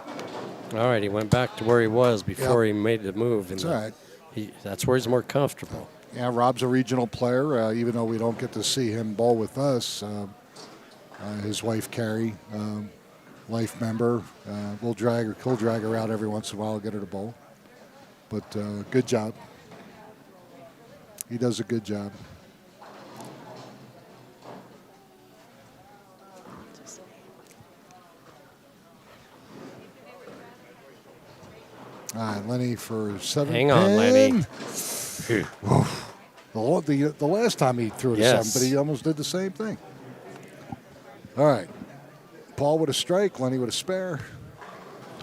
right, he went back to where he was before he made the move. That's all right. That's where he's more comfortable. Yeah, Rob's a regional player, even though we don't get to see him bowl with us. His wife, Carrie, life member, he'll drag her out every once in a while, get her to bowl. But good job. He does a good job. All right, Lenny for 7. Hang on, Lenny. The last time he threw it a 7, but he almost did the same thing. All right. Paul with a strike, Lenny with a spare.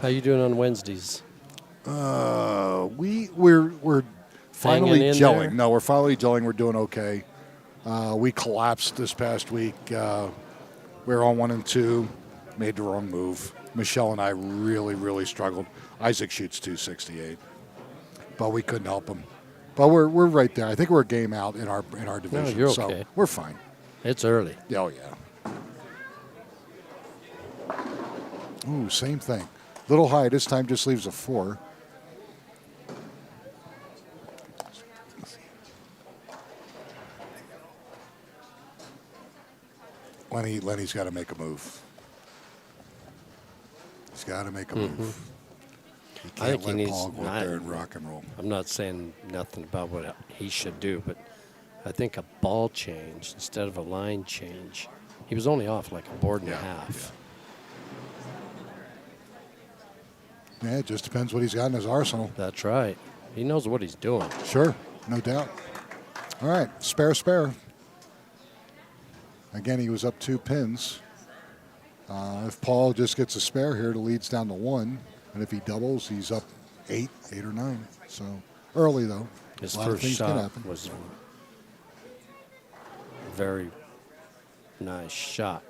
How you doing on Wednesdays? We're finally gelling. There? No, we're finally gelling. We're doing okay. We collapsed this past week. We were on 1 and 2, made the wrong move. Michelle and I really, really struggled. Isaac shoots 268, but we couldn't help him. But we're right there. I think we're a game out in our division. No, you're so okay. We're fine. It's early. Oh yeah. Ooh, same thing. Little high. This time just leaves a 4. Lenny's got to make a move. He's got to make a move. He I think can't he let needs. Paul go up there and rock and roll. I'm not saying nothing about what he should do, but I think a ball change instead of a line change. He was only off like a board and a half. Yeah, it just depends what he's got in his arsenal. That's right. He knows what he's doing. Sure, no doubt. All right, spare. Again, he was up 2 pins. If Paul just gets a spare here, it leads down to 1. And if he doubles, he's up 8 or 9. So early, though. His A lot of first things can shot happen. was a very nice shot.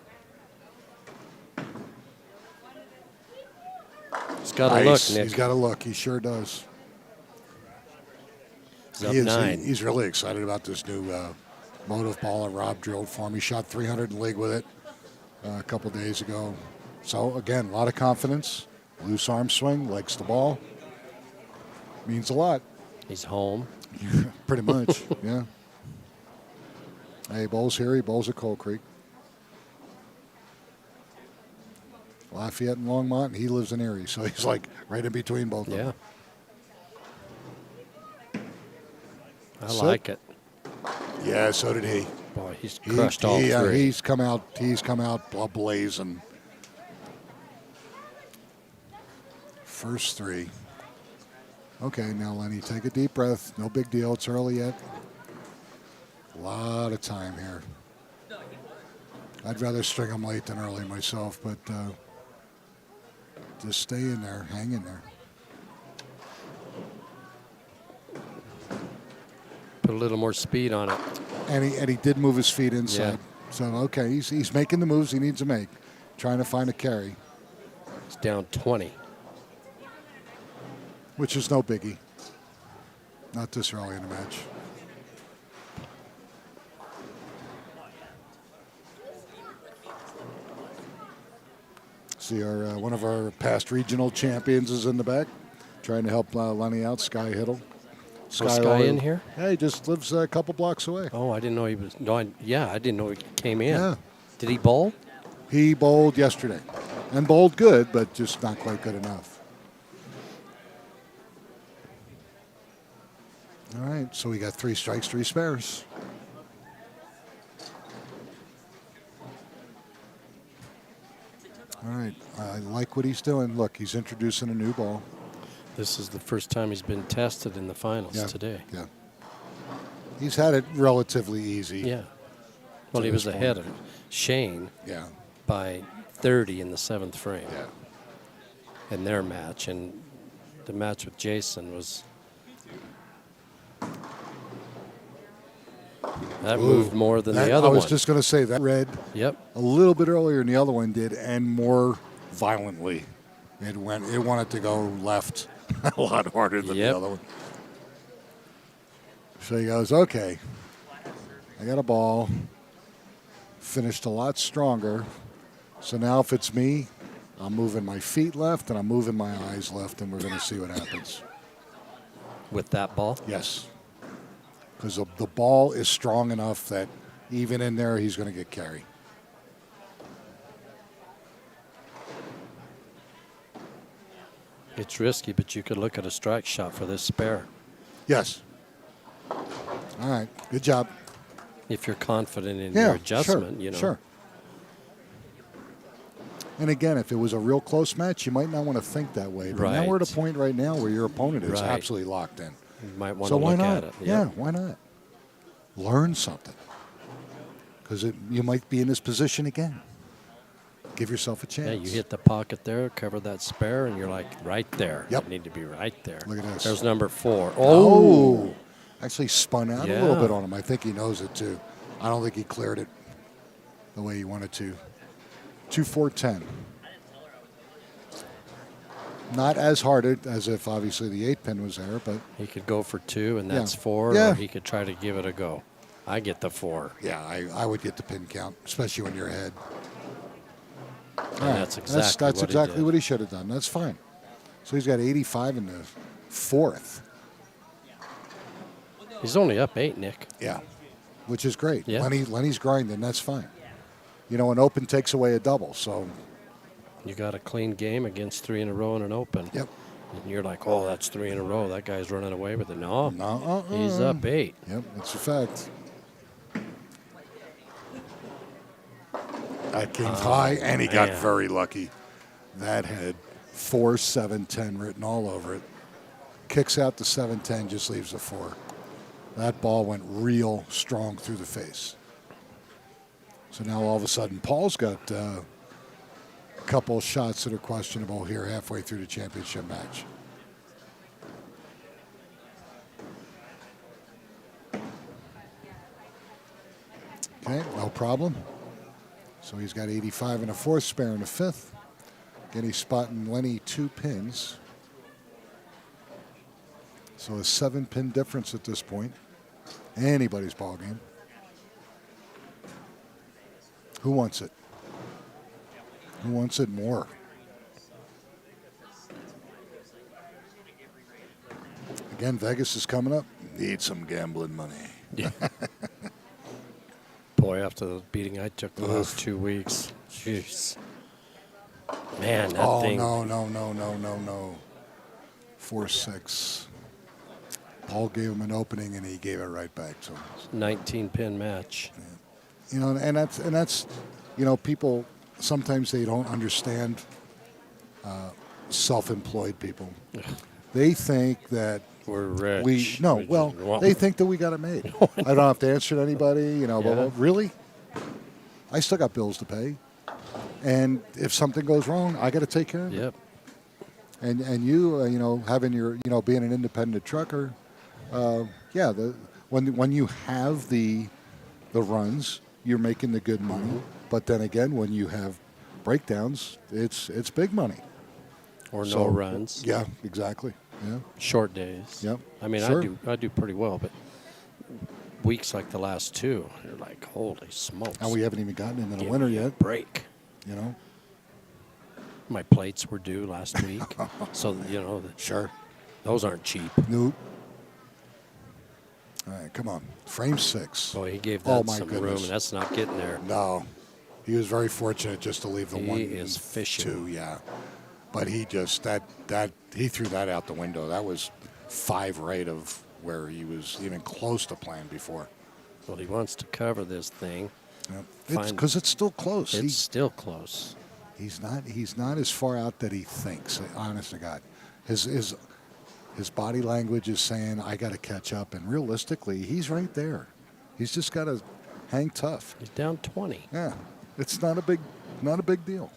He's got to look, Nice. Nick. He's got to look. He sure does. He's up 9. He's really excited about this new motive ball that Rob drilled for him. He shot 300 in league with it a couple days ago. So, again, a lot of confidence. Loose arm swing, likes the ball. Means a lot. He's home. Pretty much, yeah. Hey, bowls here. He bowls at Coal Creek. Lafayette and Longmont, and he lives in Erie. So he's like right in between both of Yeah. them. I Sit. like it. Yeah, so did he. Boy, he's crushed all three. He's come out blazing. First 3. Okay, now Lenny, take a deep breath. No big deal. It's early yet. A lot of time here. I'd rather string them late than early myself, but just stay in there, hang in there. Put a little more speed on it. And he did move his feet inside. Yeah. So, okay, he's making the moves he needs to make, trying to find a carry, It's down 20. which is no biggie. Not this early in the match. See, one of our past regional champions is in the back, trying to help Lenny out, Sky Hiddle. Was Sky in here? Yeah, he just lives a couple blocks away. Oh, I didn't know he was. No, I didn't know he came in. Yeah. Did he bowl? He bowled yesterday, and bowled good, but just not quite good enough. All right, so we got 3 strikes, 3 spares. All right, I like what he's doing. Look, he's introducing a new ball. This is the first time he's been tested in the finals Yeah, today. Yeah. He's had it relatively easy. Yeah. Well, To he was this ahead point. of Shane Yeah. by 30 in the 7th frame Yeah. in their match, and the match with Jason was. That moved more than the other I was one. just going to say that read Yep. a little bit earlier than the other one did, and more violently. It wanted to go left a lot harder than Yep. the other one. So he goes, okay, I got a ball. Finished a lot stronger. So now if it's me, I'm moving my feet left and I'm moving my eyes left, and we're going to see what happens. With that ball. Yes. Because the ball is strong enough that even in there, he's going to get carry. It's risky, but you could look at a strike shot for this spare Yes. All right. Good job. if you're confident in Yeah, your adjustment. sure, You know. Sure. And again, if it was a real close match, you might not want to think that way. But now we're at a Right. point right now where your opponent is Right. absolutely locked in. You might want So to why look not? at it. Yep. Yeah, why not? Learn something. Because you might be in this position again. Give yourself a chance. Yeah, you hit the pocket there, cover that spare, and you're like right there. Yep. You need to be right there. Look at this. There's number 4. Oh! Actually spun out a little Yeah. bit on him. I think he knows it too. I don't think he cleared it the way he wanted to. 2-4-10. Not as hard as if obviously the 8-pin was there, but He could go for 2, and Yeah. that's 4, Yeah. or he could try to give it a go. I get the 4. yeah, I would get the pin count, especially when you're ahead. And that's exactly that's what he exactly did. what he should have done. That's fine. So he's got 85 in the 4th. He's only up 8, Nick. Yeah, which is great. Yeah. Lenny's grinding. That's fine. an open takes away a double. So, You got a clean game against 3 in a row in an open. yep. And you're like, oh, that's 3 in a row. That guy's running away with it. No, No, he's up 8. Yep, that's a fact. That came high, and he got man. very lucky. That had 4, 7, 10 written all over it. Kicks out to 7, 10, just leaves a 4. That ball went real strong through the face. So now all of a sudden, Paul's got a couple of shots that are questionable here halfway through the championship match. Okay, no problem. So he's got 85 in a fourth, spare in a fifth. Again, he's spotting Lenny 2 pins. So a 7-pin difference at this point. Anybody's ball game. Who wants it? Who wants it more? Again, Vegas is coming up. Need some gambling money. Yeah. Boy, after the beating I took the last 2 weeks, jeez. Man, that thing. No. 4-6. Paul gave him an opening, and he gave it right back to him. 19-pin match. And that's people, sometimes they don't understand self-employed people. They think that We're rich. they think that we got it made. I don't have to answer to anybody, but really? I still got bills to pay. And if something goes wrong, I got to take care of it. Yep. And you, having your, being an independent trucker, when you have the runs, you're making the good money. But then again, when you have breakdowns, it's big money. Or no runs. Yeah, exactly. Yeah. Short days. Yep. I mean, Sure. I do pretty well, but weeks like the last 2, you're like, holy smokes. And we haven't even gotten into the Give winter me a yet. break. My plates were due last week. So, Sure. those aren't cheap. Nope. All right, come on. Frame 6. Boy, he gave Oh, that my some goodness. room, and that's not getting there. No. He was very fortunate just to leave the He 1 is fishing. 2, yeah. But he just he threw that out the window. That was 5 right of where he was even close to playing before. Well, he wants to cover this thing. Yep. It's because it's still close. It's still close. He's not as far out that he thinks. Honest to God, his body language is saying I got to catch up, and realistically, he's right there. He's just got to hang tough. He's down 20. Yeah, it's not a big deal.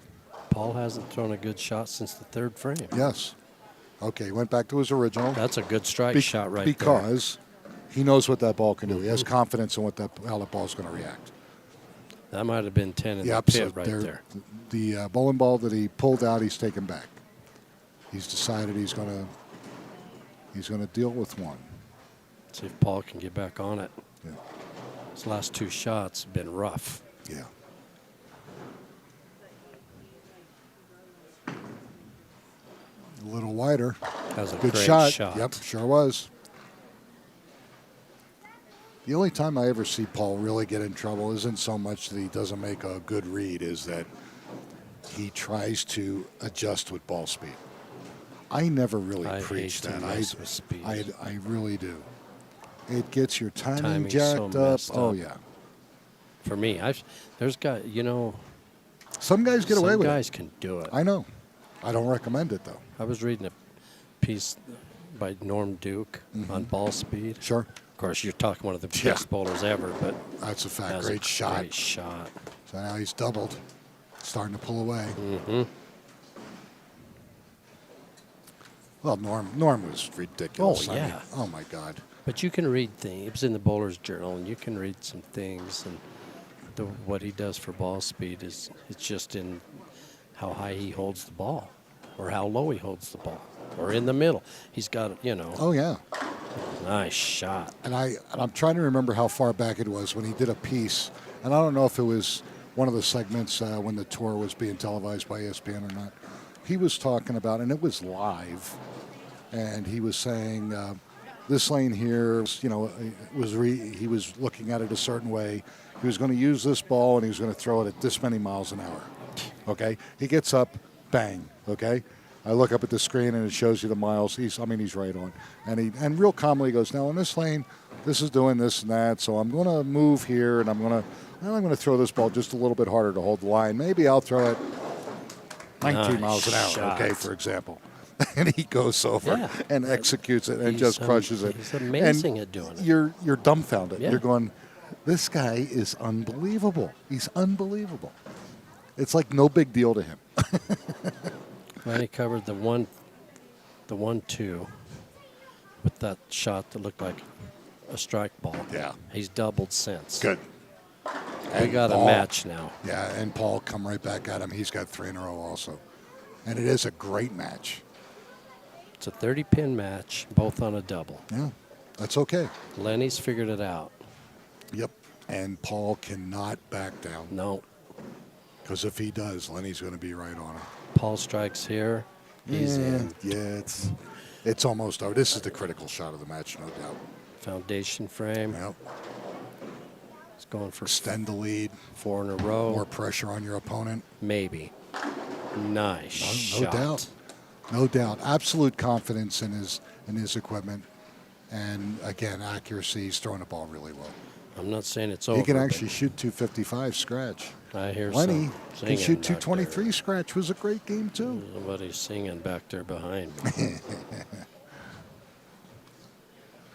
Paul hasn't thrown a good shot since the 3rd frame. Yes. Okay, went back to his original. That's a good strike shot right because he knows what that ball can do. He has confidence in how that ball's going to react. That might have been 10 in Yep, the so pit right there. The bowling ball that he pulled out, he's taken back. He's decided he's going to deal with 1. See if Paul can get back on it. Yeah. His last 2 shots have been rough. Yeah. A little wider. That was a Good great shot. shot. Yep, sure was. The only time I ever see Paul really get in trouble isn't so much that he doesn't make a good read, is that he tries to adjust with ball speed. I never really preach hate to that. mess with speed. I really do. It gets your timing Timing's jacked so up. messed Oh up. yeah. For me, there's got, Some guys get away some with guys it. can do it. I know. I don't recommend it though. I was reading a piece by Norm Duke on ball speed. Sure. Of course, you're talking one of the Yeah. best bowlers ever, but That's a fact. that was Great a shot. Great shot. So now he's doubled. Starting to pull away. Mm-hmm. Well, Norm was ridiculous. Oh, I mean, yeah. oh my God. But you can read things. It was in the Bowler's Journal, and you can read some things. And what he does for ball speed it's just in how high he holds the ball, or how low he holds the ball, or in the middle. He's got, Oh yeah. nice shot. And I'm trying to remember how far back it was when he did a piece, and I don't know if it was one of the segments when the tour was being televised by ESPN or not. He was talking about, and it was live, and he was saying this lane here, you know, he was looking at it a certain way. He was going to use this ball and he was going to throw it at this many miles an hour. Okay, he gets up, bang. Okay, I look up at the screen and it shows you the miles. He's right on, and real calmly goes, now in this lane, this is doing this and that, so I'm going to move here and I'm going to throw this ball just a little bit harder to hold the line. Maybe I'll throw it 19 miles an hour. Shot. Okay, for example. And he goes over and executes it and just crushes it. He's amazing at doing it. You're dumbfounded. Yeah. You're going, this guy is unbelievable. He's unbelievable. It's like no big deal to him. Lenny covered the 1-2 with that shot that looked like a strike ball. Yeah. He's doubled since. Good. We got a match now. Yeah, and Paul come right back at him. He's got 3 in a row also. And it is a great match. It's a 30-pin match, both on a double. Yeah, that's okay. Lenny's figured it out. Yep. And Paul cannot back down. No. Because if he does, Lenny's going to be right on him. Paul strikes here. He's in. Yeah, it's almost over. This is the critical shot of the match, no doubt. Foundation frame. Yep. He's going for Extend the lead. 4 in a row. More pressure on your opponent. Maybe. Nice No shot. doubt. No doubt. Absolute confidence in his equipment. And, again, accuracy. He's throwing the ball really well. I'm not saying it's over. He can actually shoot 255 scratch. I hear Lenny some can singing shoot back 223 scratch. Was a great game, too. there. Somebody's singing back there behind me.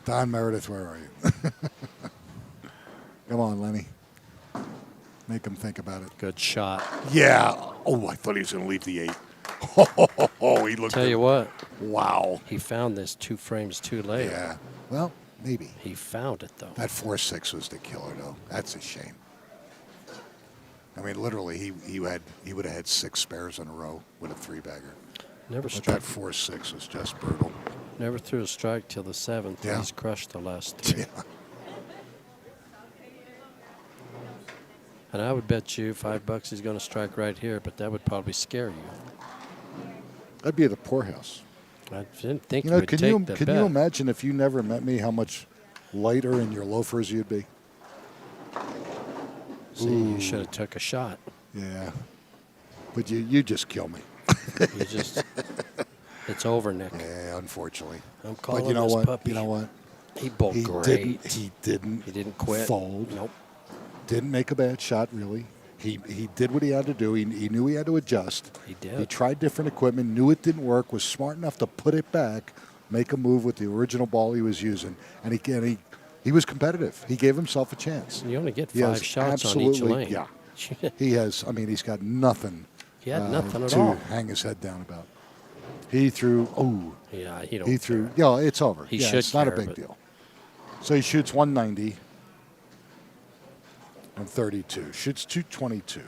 Don Meredith, where are you? Come on, Lenny. Make him think about it. Good shot. Yeah. Oh, I thought he was going to leave the 8. Oh, he looked Tell good. you what, Wow. he found this 2 frames too late. Yeah. Well, maybe. He found it, though. That 4-6 was the killer, though. That's a shame. I mean, literally, he would have had 6 spares in a row with a 3-bagger. Never But struck. that 4-6 was just brutal. Never threw a strike till the 7th. Yeah. He's crushed the last 3. Yeah. And I would bet you $5 he's going to strike right here, but that would probably scare you. That'd be at the poorhouse. I didn't think You you know, would can take you the can bet. you imagine if you never met me how much lighter in your loafers you'd be? See, you should have took a shot. Yeah. But you just kill me. You just, it's over, Nick. Yeah, unfortunately. I'm calling But you know this what? puppy. You know what? He bowled He great. didn't quit. fold. Nope. Didn't make a bad shot, really. He did what he had to do. He knew he had to adjust. He did. He tried different equipment, knew it didn't work, was smart enough to put it back, make a move with the original ball he was using, and he was competitive. He gave himself a chance. You only get He 5 has shots on each absolutely- lane. Yeah. He has. I mean, he's got nothing. He had nothing at to all. hang his head down about. He threw. Oh, Yeah, he don't he threw. care. Yeah, it's over. He yeah, should it's not a care, big but- deal. So he shoots 190 and 32. Shoots 222.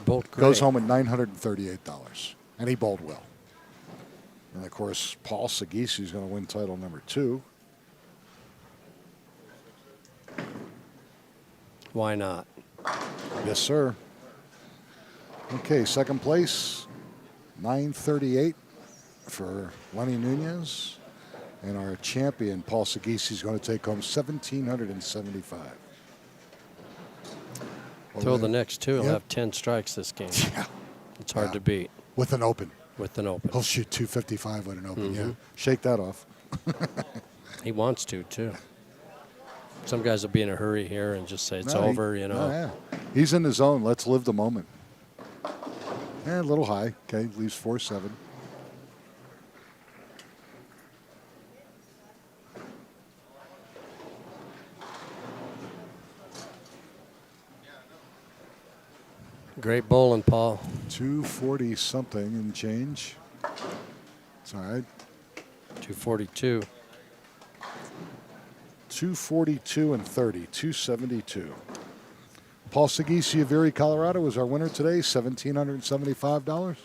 Bowled great. Goes home at $938, and he bowled well. And of course, Paul Sagisi is going to win title number 2. Why not? Yes, sir. Okay, second place, 938 for Lenny Nunez. And our champion, Paul Sagisi, is going to take home 1,775. Throw the next 2. He'll Yep. have 10 strikes this game. Yeah, It's hard Yeah. to beat with an open. with an open. He'll shoot 255 with an open, Mm-hmm. yeah. Shake that off. He wants to, too. Some guys will be in a hurry here and just say it's No, he- over, you know. no, yeah. He's in the zone. Let's live the moment. A little high. Okay, leaves 4-7. Great bowling, Paul. 240 something and change. It's all right. 242. 242 and 30, 272. Paul Sagisi of Erie, Colorado is our winner today, $1,775.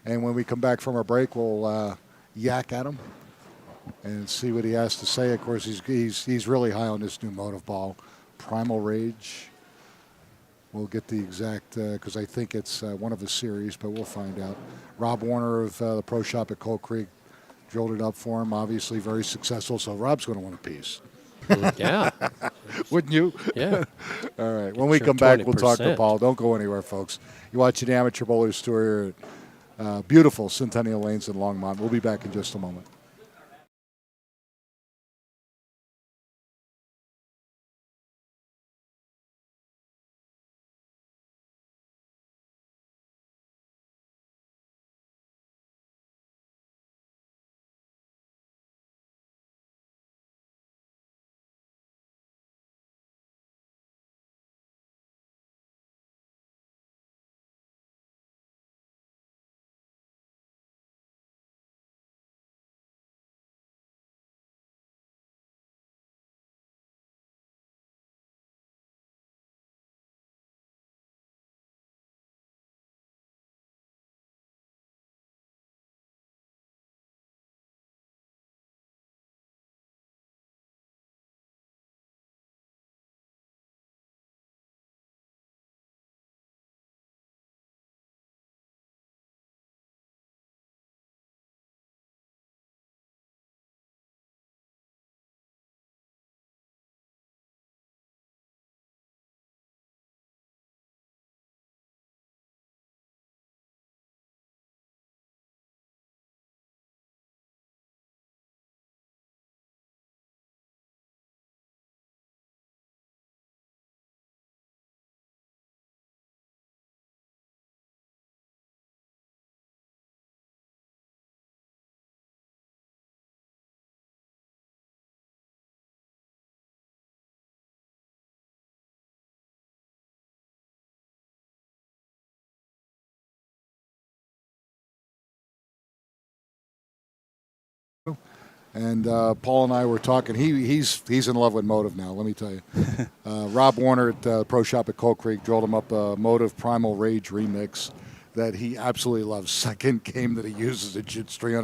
And when we come back from our break, we'll yak at him and see what he has to say. Of course, he's really high on this new motive ball, Primal Rage. We'll get the exact, because I think it's one of a series, but we'll find out. Rob Warner of the Pro Shop at Coal Creek drilled it up for him. Obviously, very successful. So Rob's going to want a piece, Yeah. wouldn't you? Yeah. All right. When we Sure, come back, we'll talk to 20%. Paul. Don't go anywhere, folks. You're watching the Amateur Bowlers Tour here at beautiful Centennial Lanes in Longmont. We'll be back in just a moment. And Paul and I were talking. He's in love with Motive now. Let me tell you. Rob Warner at Pro Shop at Coal Creek drilled him up a Motive Primal Rage remix that he absolutely loves. Second game that he uses, it's 300.